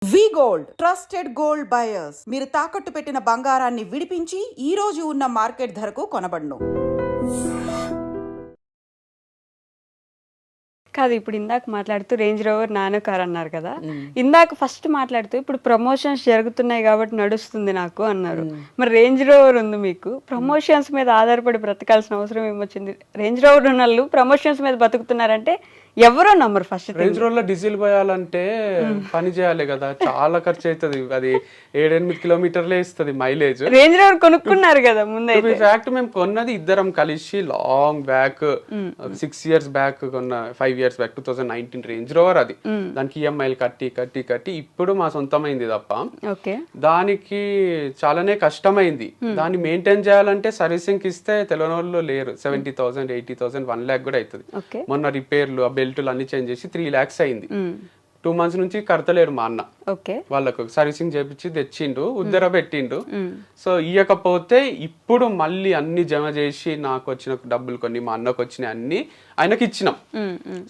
వి gold trusted gold buyers మీరు తాకట్టు పెట్టిన బంగారాన్ని విడిపించి ఈ రోజు ఉన్న మార్కెట్ ధరకు కొనబడును. కాదు ఇప్పుడు ఇందాక మాట్లాడుతూ రేంజ్ రోవర్ నానో కార్ అన్నారు కదా, ఇందాక ఫస్ట్ మాట్లాడుతూ ఇప్పుడు ప్రమోషన్స్ జరుగుతున్నాయి కాబట్టి నడుస్తుంది నాకు అన్నారు. మరి రేంజ్ రోవర్ ఉంది మీకు, ప్రమోషన్స్ మీద ఆధారపడి బ్రతకాల్సిన అవసరం ఏమొచ్చింది? రేంజ్ రోవర్ ఉన్న వాళ్ళు ప్రమోషన్స్ మీద బతుకుతున్నారంటే ఎవరో నమ్మరు. ఫస్ట్ రేంజ్ రోవర్లో డీజిల్ పోయాలంటే పని చేయాలి కదా, చాలా ఖర్చు అవుతుంది. అది 7-8 కిలోమీటర్లే ఇస్తుంది మైలేజ్. రేంజ్ రోవర్ కొనుక్కున్నారు కదా ముందే. ఫ్యాక్ట్ మేము కొన్నది ఇద్దరం కలిసి లాంగ్ బ్యాక్ 6 years బ్యాక్ కొన్న, 5 years బ్యాక్ 2019 రేంజ్ రోవర్. అది దానికి ఈఎంఐలు కట్టి కట్టి కట్టి ఇప్పుడు మా సొంతమైంది తప్ప దానికి చాలానే కష్టమైంది. దాన్ని మెయింటైన్ చేయాలంటే సర్వీసింగ్ ఇస్తే తెలియని వాళ్ళు లేరు. 70,000 80,000 1 lakh కూడా అవుతుంది. మొన్న రిపేర్లు బెల్టులు అన్ని చేంజ్ చేసి 3 lakhs అయింది. 2 months నుంచి కడతలేడు మా అన్న. వాళ్ళకు సర్వీసింగ్ చేపించి తెచ్చిండు, ఉద్దర పెట్టిండు. సో ఇయ్యకపోతే ఇప్పుడు మళ్ళీ అన్ని జమ చేసి నాకు వచ్చిన డబ్బులు కొన్ని, మా అన్నకు వచ్చినాయి అన్ని ఆయనకి ఇచ్చినాం.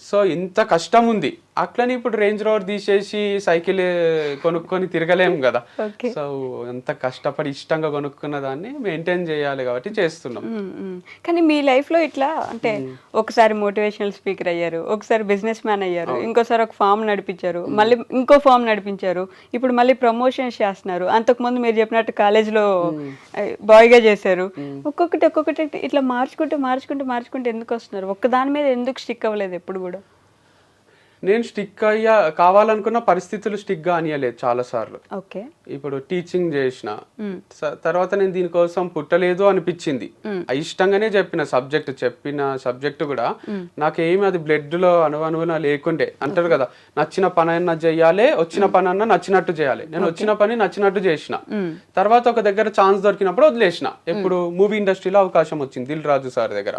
సో ఇంత కష్టం ఉంది. అట్లని ఇప్పుడు రేంజ్ రోవర్ తీసేసి సైకిల్ కొనుక్కొని తిరగలేము కదా. సో ఎంత కష్టపడి ఇష్టంగా కొనుక్కున్న దాన్ని మెయింటైన్ చేయాలి కాబట్టి చేస్తున్నాం. కానీ మీ లైఫ్ లో ఇట్లా అంటే ఒకసారి మోటివేషనల్ స్పీకర్ అయ్యారు, ఒకసారి బిజినెస్ మ్యాన్ అయ్యారు, ఇంకోసారి ఒక ఫామ్ నడిపించారు, మళ్ళీ ఇంకో ఫామ్ నడిపించారు, ఇప్పుడు మళ్ళీ ప్రమోషన్స్ చేస్తున్నారు. అంతకుముందు మీరు చెప్పినట్టు కాలేజ్లో బాయ్గా చేశారు. ఒక్కొక్కటి ఇట్లా మార్చుకుంటూ ఎందుకు వస్తున్నారు? ఒక్కదాని మీద ఎందుకు స్టిక్ అవ్వలేదు ఎప్పుడు కూడా? నేను స్టిక్ అయ్యా కావాలనుకున్న పరిస్థితులు స్టిక్ గా అనియలేదు చాలా సార్లు. ఇప్పుడు టీచింగ్ చేసిన తర్వాత నేను దీనికోసం పుట్టలేదు అనిపించింది. ఇష్టంగానే చెప్పిన సబ్జెక్ట్ కూడా నాకేమి అది బ్లడ్ లో అనువనువున లేకుండే. అంటారు కదా, నచ్చిన పని అన్నా చెయ్యాలి, వచ్చిన పని అన్నా నచ్చినట్టు చేయాలి. నేను వచ్చిన పని నచ్చినట్టు చేసిన. తర్వాత ఒక దగ్గర ఛాన్స్ దొరికినప్పుడు వదిలేసిన. ఎప్పుడు మూవీ ఇండస్ట్రీలో అవకాశం వచ్చింది దిల్ రాజు సార్ దగ్గర.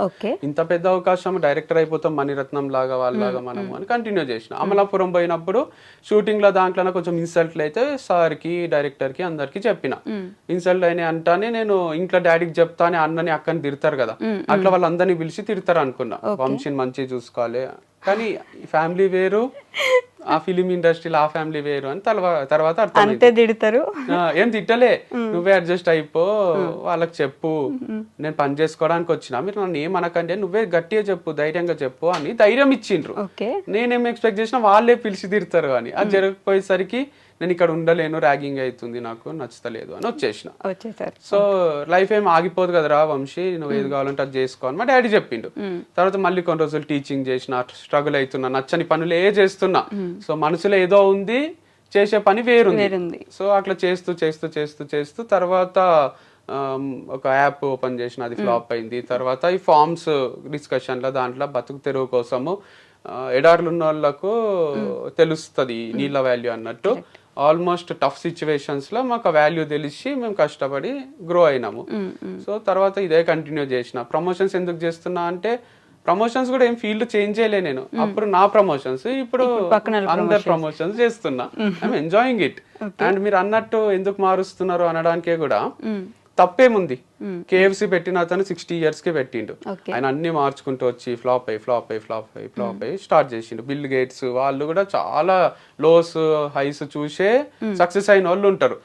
ఇంత పెద్ద అవకాశం, డైరెక్టర్ అయిపోతాం మణిరత్నం లాగా వాళ్ళలాగా మనము అని కంటిన్యూ చేసిన. అమలాపురం పోయినప్పుడు షూటింగ్ లో దాంట్లో కొంచెం ఇన్సల్ట్లు అయితే సార్ కి, డైరెక్టర్ కి, అందరికి చెప్పిన. ఇన్సల్ట్ అయినా అంటానే నేను ఇంట్లో డాడీకి చెప్తా అని అన్నని అక్కని తిడతారు కదా, అట్లా వాళ్ళందరినీ పిలిచి తిడతారు అనుకున్నా. వంశీని మంచిగా చూసుకోవాలి, కానీ ఫ్యామిలీ వేరు, ఆ ఫిలిం ఇండస్ట్రీలో ఆ ఫ్యామిలీ వేరు అని తర్వాత అంతే తిడతారు. ఏం తిట్టలే, నువ్వే అడ్జస్ట్ అయిపో, వాళ్ళకి చెప్పు నేను పని చేసుకోవడానికి వచ్చిన, మీరు నన్ను ఏమనకండి, నువ్వే గట్టిగా చెప్పు, ధైర్యంగా చెప్పు అని ధైర్యం ఇచ్చిండ్రు. నేనేం ఎక్స్పెక్ట్ చేసినా వాళ్ళే పిలిచి తిడతారు అని. అది జరగకపోయేసరికి నేను ఇక్కడ ఉండలేను, ర్యాగింగ్ అవుతుంది, నాకు నచ్చలేదు అని వచ్చేసిన. సో లైఫ్ ఏం ఆగిపోదు కదరా వంశీ, నువ్వు ఏది కావాలంటే అది చేసుకో అని మా డాడీ చెప్పిండు. తర్వాత మళ్ళీ కొన్ని రోజులు టీచింగ్ చేసిన, స్ట్రగుల్ అవుతున్నా, నచ్చని పనులు చేస్తున్నా. సో మనసులో ఏదో ఉంది, చేసే పని వేరుంది. సో అట్లా చేస్తూ తర్వాత ఒక యాప్ ఓపెన్ చేసిన, అది ఫ్లాప్ అయింది. తర్వాత ఈ ఫార్మ్స్ డిస్కషన్లో దాంట్లో బతుకు తెరువు కోసము ఎడార్లు ఉన్న వాళ్ళకు తెలుస్తుంది నీళ్ళ వాల్యూ అన్నట్టు. ఆల్మోస్ట్ టఫ్ సిచ్యువేషన్స్ లో మాకు వాల్యూ తెలిసి మేము కష్టపడి గ్రో అయినాము. సో తర్వాత ఇదే కంటిన్యూ చేసిన. ప్రమోషన్స్ ఎందుకు చేస్తున్నా అంటే, ప్రమోషన్స్ కూడా ఏం ఫీల్డ్ చేంజ్ చేయలే నేను. అప్పుడు నా ప్రమోషన్స్, ఇప్పుడు అందరు ప్రమోషన్స్ చేస్తున్నా. I'm enjoying it. అండ్ మీరు అన్నట్టు ఎందుకు మారుస్తున్నారు అనడానికే కూడా తప్పేముంది. కేఎఫ్సి పెట్టిన అతను 60 years కి పెట్టిండు. ఆయన అన్ని మార్చుకుంటూ వచ్చి ఫ్లాప్ అయ్యి స్టార్ట్ చేసిండు. బిల్ గేట్స్ వాళ్ళు కూడా చాలా లోస్ హైస్ చూసే సక్సెస్ అయిన వాళ్ళు ఉంటారు.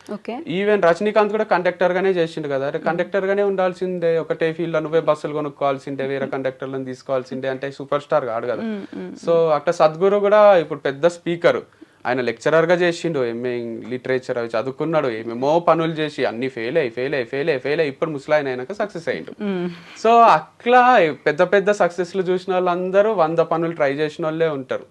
ఈవెన్ రజనీకాంత్ కూడా కండక్టర్ గానే చేసిండు కదా. కండక్టర్ గానే ఉండాల్సిందే, ఒకటే ఫీల్డ్ లో నువ్వే బస్సులు కొనుక్కోవాల్సిందే, వేరే కండక్టర్లను తీసుకోవాల్సిందే అంటే సూపర్ స్టార్ కాడు కదా. సో అట్లా సద్గురు కూడా ఇప్పుడు పెద్ద స్పీకర్, ఆయన లెక్చరర్ గా చేసిండు, ఎంఏ లిటరేచర్ అవి చదువుకున్నాడు, ఏమేమో పనులు చేసి అన్ని ఫెయిల్ అయ్యి ఇప్పుడు ముసలాయన అయినాక సక్సెస్ అయ్యిండు. సో అట్లా పెద్ద సక్సెస్లు చూసిన వాళ్ళందరూ 100 పనులు ట్రై చేసిన వాళ్ళే ఉంటారు.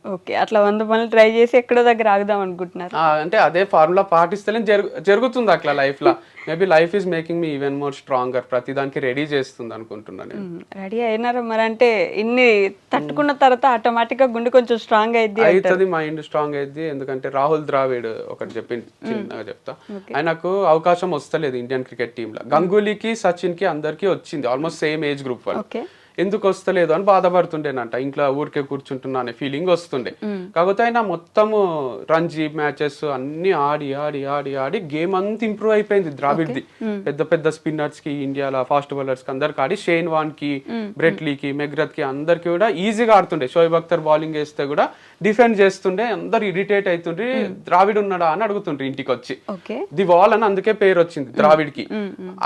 అట్లా 100 పనులు ట్రై చేసి ఎక్కడో దగ్గర ఆగుదాం అనుకుంటున్నారు. అంటే అదే ఫార్ములా పాటిస్తేనే జరుగుతుంది అట్లా లైఫ్ లో. Maybe life is making me even more stronger. ప్రతి దానికి రెడీ చేస్తుంది అనుకుంటున్నాను. రెడీ అయినారా మరి? అంటే ఇన్ని తట్టుకున్న తర్వాత ఆటోమేటిక్ గా గుండె కొంచెం స్ట్రాంగ్ అవుతుంది, మైండ్ స్ట్రాంగ్ అయింది. ఎందుకంటే రాహుల్ ద్రావిడ్ ఒకటి చిన్నగా చెప్తా, ఆయనకు అవకాశం వస్తలేదు ఇండియన్ క్రికెట్ టీమ్ లో. గంగూలీకి, సచిన్ కి అందరికి వచ్చింది, ఆల్మోస్ట్ సేమ్ ఏజ్ గ్రూప్ వాళ్ళు. ఎందుకు వస్తలేదు అని బాధపడుతుండేనంట. ఇంట్లో ఊరికే కూర్చుంటున్నా అనే ఫీలింగ్ వస్తుండే. కాకపోతే ఆయన మొత్తము రంజీ మ్యాచెస్ అన్ని ఆడి ఆడి ఆడి ఆడి గేమ్ అంతా ఇంప్రూవ్ అయిపోయింది ద్రావిడ్ది. పెద్ద పెద్ద స్పిన్నర్స్ కి, ఇండియాలో ఫాస్ట్ బౌలర్స్ కి అందరికి ఆడి, షేన్ వాన్ కి, బ్రెట్ లీకి, మెగ్రత్ కి అందరికి కూడా ఈజీగా ఆడుతుండే. షోయబ్ అఖ్తర్ బౌలింగ్ వేస్తే కూడా డిఫెండ్ చేస్తుండే. అందరు ఇరిటేట్ అవుతుండ్రి, ద్రావిడ్ ఉన్నాడా అని అడుగుతుండ్రి ఇంటికి వచ్చి. ది వాల్ అని అందుకే పేరు వచ్చింది ద్రావిడ్ కి.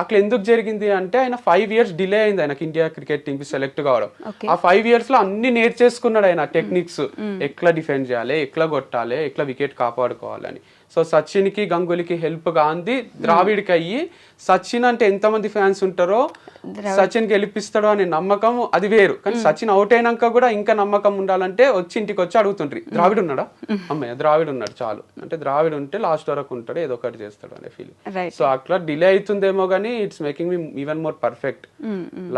అట్లా ఎందుకు జరిగింది అంటే ఆయన 5 years డిలే అయింది ఆయనకి ఇండియా క్రికెట్ టీమ్ కి సెలెక్ట్ కావడం. ఆ 5 years లో అన్ని నేర్చేసుకున్నాడు ఆయన టెక్నిక్స్, ఎట్లా డిఫెండ్ చేయాలి, ఎట్లా కొట్టాలి, ఎట్లా వికెట్ కాపాడుకోవాలని. సో సచిన్ కి, గంగూలీకి హెల్ప్ గాంధీ ద్రావిడ్కి అయ్యి, సచిన్ అంటే ఎంతమంది ఫ్యాన్స్ ఉంటారో సచిన్ గెలిపిస్తాడో అనే నమ్మకం అది వేరు. కానీ సచిన్ అవుట్ అయినాక కూడా ఇంకా నమ్మకం ఉండాలంటే వచ్చి ఇంటికి వచ్చి అడుగుతుండ్రి, ద్రావిడ్ ఉన్నాడా, అమ్మయ్య ద్రావిడ్ ఉన్నాడు చాలు, అంటే ద్రావిడ్ ఉంటే లాస్ట్ వరకు ఉంటాడు, ఏదో ఒకటి చేస్తాడు అనే ఫీలింగ్. సో అట్లా డిలే అవుతుందేమో కానీ it's making me even more perfect.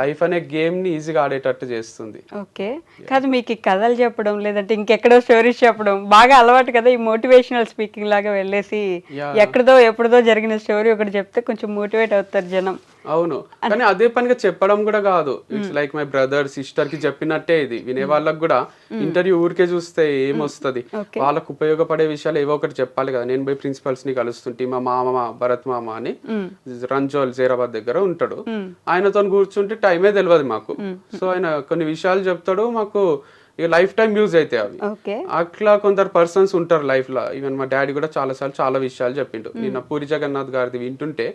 Life అనే గేమ్ ని ఈజీగా ఆడేటట్టు చేస్తుంది. ఓకే, కాదు మీకు ఈ కథలు చెప్పడం లేదంటే ఇంకెక్కడో స్టోరీస్ చెప్పడం బాగా అలవాటు కదా, ఈ మోటివేషనల్ స్పీకింగ్ లాగా వెళ్ళేసి ఎక్కడదో ఎప్పుడుదో జరిగిన స్టోరీ ఒకటి చెప్తే కొంచెం మోటివేట్ అవుతారు జనం. అవును, కానీ అదే పనిగా చెప్పడం కూడా కాదు. It's like my brother sister కి చెప్పినట్టే ఇది. వినే వాళ్ళకి కూడా ఇంటర్వ్యూ ఊరికే చూస్తే ఏమొస్తుంది, వాళ్ళకు ఉపయోగపడే విషయాలు ఏవో ఒకటి చెప్పాలి కదా. నేను పోయి ప్రిన్సిపల్స్ ని కలుస్తుంటే మా మామ భరత్ మామ అని రంజోల్ జైరాబాద్ దగ్గర ఉంటాడు, ఆయనతో కూర్చుంటే టైమే తెలియదు మాకు. సో ఆయన కొన్ని విషయాలు చెప్తాడు, మాకు ఇక లైఫ్ టైం యూజ్ అవుతాయి అవి. అట్లా కొందరు పర్సన్స్ ఉంటారు లైఫ్ లో. ఈవెన్ మా డాడీ కూడా చాలా విషయాలు చెప్పిండు. నిన్న పూరి జగన్నాథ్ గారిది వింటుంటే,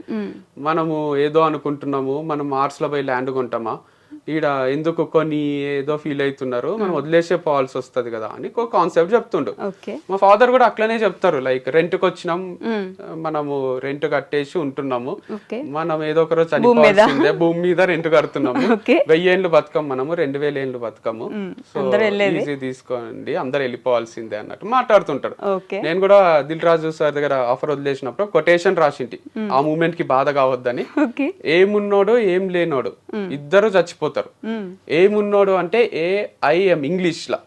మనము ఏదో అనుకుంటున్నాము, మనం మార్స్ లో పోయి ల్యాండ్ కొంటామా, ఈడ ఎందుకు కొన్ని ఏదో ఫీల్ అవుతున్నారు, మనం వదిలేసే పోవాల్సి వస్తుంది కదా అని ఒక కాన్సెప్ట్ చెప్తుండు. మా ఫాదర్ కూడా అట్లనే చెప్తారు, లైక్ రెంట్ కి వచ్చినాం, మనము రెంట్ కట్టేసి ఉంటున్నాము, మనం ఏదో ఒక రోజు చనిపోవాల్సిందే, భూమి మీద రెంట్ కడుతున్నాము, 1000 ఏళ్ళు బతకం, మనము 2000 ఏళ్ళు బతకము, సో ఈజీ తీసుకోండి, అందరు వెళ్ళిపోవాల్సిందే అన్నట్టు మాట్లాడుతుంటాడు. నేను కూడా దిల్ రాజు సార్ దగ్గర ఆఫర్ వదిలేసినప్పుడు కొటేషన్ రాసింటి, ఆ మూమెంట్ కి బాధ కావద్దని. ఏమున్నోడు ఏం లేనోడు ఇద్దరు చచ్చిపోతారు. ఏమున్నోడు అంటే AIM ఇంగ్లీష్ లా,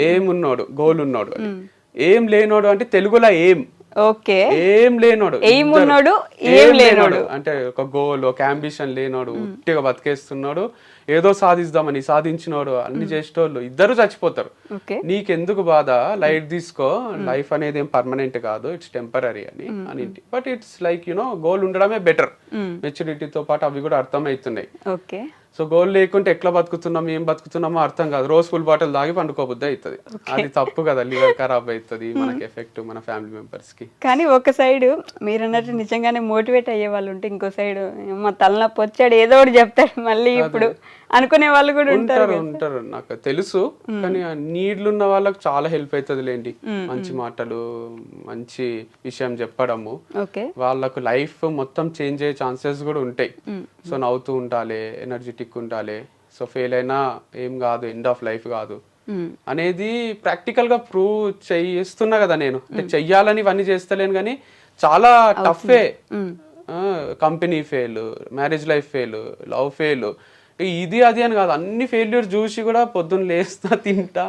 ఏమున్నోడు గోల్ ఉన్నోడు, ఏం లేనోడు అంటే తెలుగులో ఏం లేనోడు, అంటే ఒక గోల్, ఒక అంబిషన్ లేనోడు, ఉట్టిగా బతికేస్తున్నాడు, ఏదో సాధించినోడు, అన్ని చేసేటోళ్ళు ఇద్దరు చచ్చిపోతారు. నీకెందుకు బాధ, లైట్ తీసుకో, లైఫ్ అనేది ఏం పర్మనెంట్ కాదు, ఇట్స్ టెంపరీ అని. బట్ ఇట్స్ లైక్ గోల్ ఉండడమే బెటర్. మెచ్యూరిటీతో పాటు అవి కూడా అర్థం అవుతున్నాయి. సో గోల్ లేకుంటే ఎట్లా బతుకుతున్నాం, ఏం బతుకుతున్నామో అర్థం కాదు. రోజు ఫుల్ బాటిల్ తాగి పండుకోబుద్ది అవుతుంది, అది తప్పు కదా, లివర్ ఖరాబ్ అవుతుంది, మనకి ఎఫెక్ట్ మన ఫ్యామిలీ మెంబర్స్ కి. కానీ ఒక సైడ్ మీరు అన్నట్టు నిజంగానే మోటివేట్ అయ్యే వాళ్ళు ఉంటే, ఇంకో సైడ్ మా తలనొప్పి వచ్చాడు ఏదో ఒకటి చెప్తాడు మళ్ళీ ఇప్పుడు అనుకునే వాళ్ళు కూడా ఉంటారు నాకు తెలుసు. కానీ నీడ్లున్న వాళ్ళకి చాలా హెల్ప్ అవుతుంది లేండి, మంచి మాటలు, మంచి విషయం చెప్పడము. వాళ్ళకు లైఫ్ మొత్తం చేంజ్ అయ్యే ఛాన్సెస్ కూడా ఉంటాయి. సో నవ్వుతూ ఉండాలి, ఎనర్జెటిక్ ఉండాలి. సో ఫెయిల్ అయినా ఏం కాదు, ఎండ్ ఆఫ్ లైఫ్ కాదు అనేది ప్రాక్టికల్ గా ప్రూవ్ చేస్తున్నా కదా నేను. అంటే చెయ్యాలని ఇవన్నీ చేస్తలేను, కానీ చాలా టఫే. Company fail, marriage life fail, love fail, ఇది అది అని కాదు, అన్ని ఫెయిల్యూర్ చూసి కూడా పొద్దున్న లేస్తా, తింటా,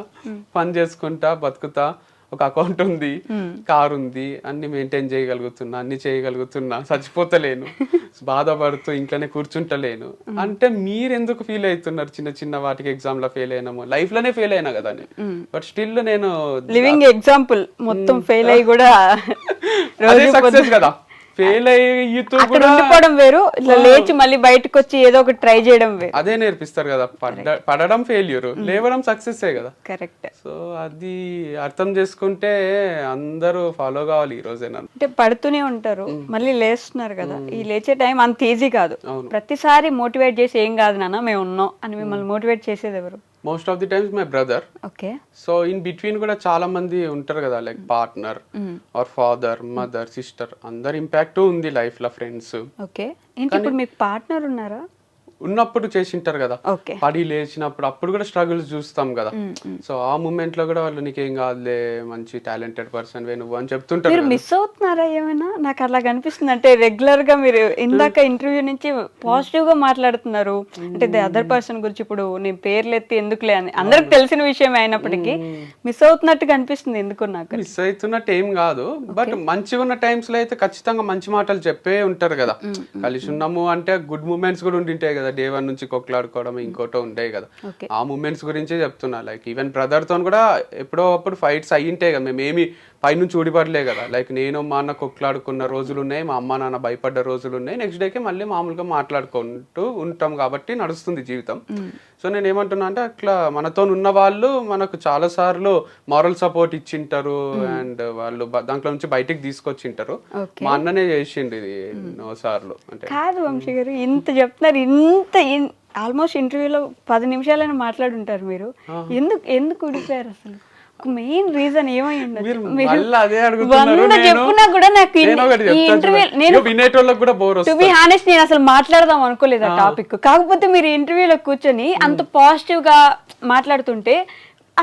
పని చేసుకుంటా, బతుకుతా, ఒక అకౌంట్ ఉంది, కార్ ఉంది, అన్ని మెయింటైన్ చేయగలుగుతున్నా, అన్ని చేయగలుగుతున్నా, చచ్చిపోతలేను, బాధపడుతూ ఇంట్లోనే కూర్చుంటలేను అంటే మీరు ఎందుకు ఫీల్ అవుతున్నారు? చిన్న చిన్న వాటికి ఎగ్జామ్ లో ఫెయిల్ అయినాము, లైఫ్ లోనే ఫెయిల్ అయినా కదా. బట్ స్టిల్ నేను లివింగ్ ఎగ్జాంపుల్, మొత్తం ఫెయిల్ అయ్యి కూడా అదే సక్సెస్ కదా. ఫెయిల్ ఉండిపోవడం వేరు, ఇట్లా లేచి మళ్ళీ బయటకు వచ్చి ఏదో ఒకటి ట్రై చేయడం వేరు. అదే నేర్పిస్తారు కదా. పడడం ఫెయిల్యూర్, లేవడం సక్సెస్ కదా. కరెక్ట్. సో అది అర్థం చేసుకుంటే అందరూ ఫాలో కావాలి ఈ రోజైనా. అంటే పడుతూనే ఉంటారు, మళ్ళీ లేస్తున్నారు కదా. ఈ లేచే టైం అంత ఈజీ కాదు. ప్రతిసారి మోటివేట్ చేసి ఏం కాదు నాన్న మేము ఉన్నాం అని మిమ్మల్ని మోటివేట్ చేసేది ఎవరు? Most of the times my brother. So in between కూడా చాలా మంది ఉంటారు కదా, like partner or father, mother, sister, అందరు ఇంపాక్ట్ ఉంది లైఫ్ లో, ఫ్రెండ్స్. ఇప్పుడు మీకు పార్ట్నర్ ఉన్నారా? ఉన్నప్పుడు చేసింటారు కదా, పడి లేచినప్పుడు అప్పుడు కూడా స్ట్రగుల్స్ చూస్తాం కదా. సో ఆ మూమెంట్ లో కూడా వాళ్ళు నీకేం కాదులే, మంచి టాలెంటెడ్ పర్సన్ వే నువ్వు అని చెప్తుంటారు. మీరు మిస్ అవుతున్నారా ఏమైనా? నాకు అలా కనిపిస్తుంది. అంటే రెగ్యులర్ గా మీరు ఇందాక ఇంటర్వ్యూ నుంచి పాజిటివ్ గా మాట్లాడుతున్నారు, అంటే అదర్ పర్సన్ గురించి. ఇప్పుడు నేను పేర్లు ఎత్తి ఎందుకులే అని అందరికి తెలిసిన విషయం అయినప్పటికీ మిస్ అవుతున్నట్టు కనిపిస్తుంది. ఎందుకు? నాకు మిస్ అవుతున్నట్టు ఏం కాదు, బట్ మంచిగా ఉన్న టైమ్స్ లో అయితే ఖచ్చితంగా మంచి మాటలు చెప్పే ఉంటారు కదా. కలిసి ఉన్నాము అంటే గుడ్ మూమెంట్స్ కూడా ఉండింటాయి కదా కదా, డే 1 నుంచి కొట్లాడుకోవడం ఇంకోటో ఉండే కదా, Okay. ఆ మూమెంట్స్ గురించే చెప్తున్నా. లైక్ ఈవెన్ బ్రదర్ తో కూడా ఎప్పుడో అప్పుడు ఫైట్స్ అయ్యింటాయి కదా, మేమేమి పైనుంచి ఊడిపడలే కదా. లైక్ నేను మా అన్న కొట్లాడుకున్న రోజులు ఉన్నాయి, మా అమ్మ నాన్న భయపడ్డ రోజులు ఉన్నాయి, నెక్స్ట్ డేకి మళ్ళీ మామూలుగా మాట్లాడుకుంటూ ఉంటాం కాబట్టి నడుస్తుంది జీవితం. సో నేను ఏమంటున్నా అంటే అట్లా మనతో ఉన్న వాళ్ళు మనకు చాలా సార్లు మారల్ సపోర్ట్ ఇచ్చింటారు అండ్ వాళ్ళు దాంట్లో నుంచి బయటికి తీసుకొచ్చింటారు. Okay. మా అన్ననే చేసిండు ఇది ఎన్నో సార్లు. అంటే కాదు వంశీ గారు, ఇంత చెప్తున్నారు, ఇంత ఆల్మోస్ట్ ఇంటర్వ్యూలో 10 నిమిషాలైనా మాట్లాడుంటారు మీరు. ఎందుకు ఊడిపోయారు అసలు? మెయిన్ రీజన్ ఏమై ఉండదు? మళ్ళీ అదే అడుగుతున్నారు. చెప్పున్నా కూడా నాకు ఈ ఇంటర్వ్యూ నేను వినేటోళ్ళకి కూడా బోర్ టు బి హానెస్ట్ నేను అసలు మాట్లాడదాం అనుకోలేదు ఆ టాపిక్. కాకపోతే మీరు ఇంటర్వ్యూలో కూర్చొని అంత పాజిటివ్ గా మాట్లాడుతుంటే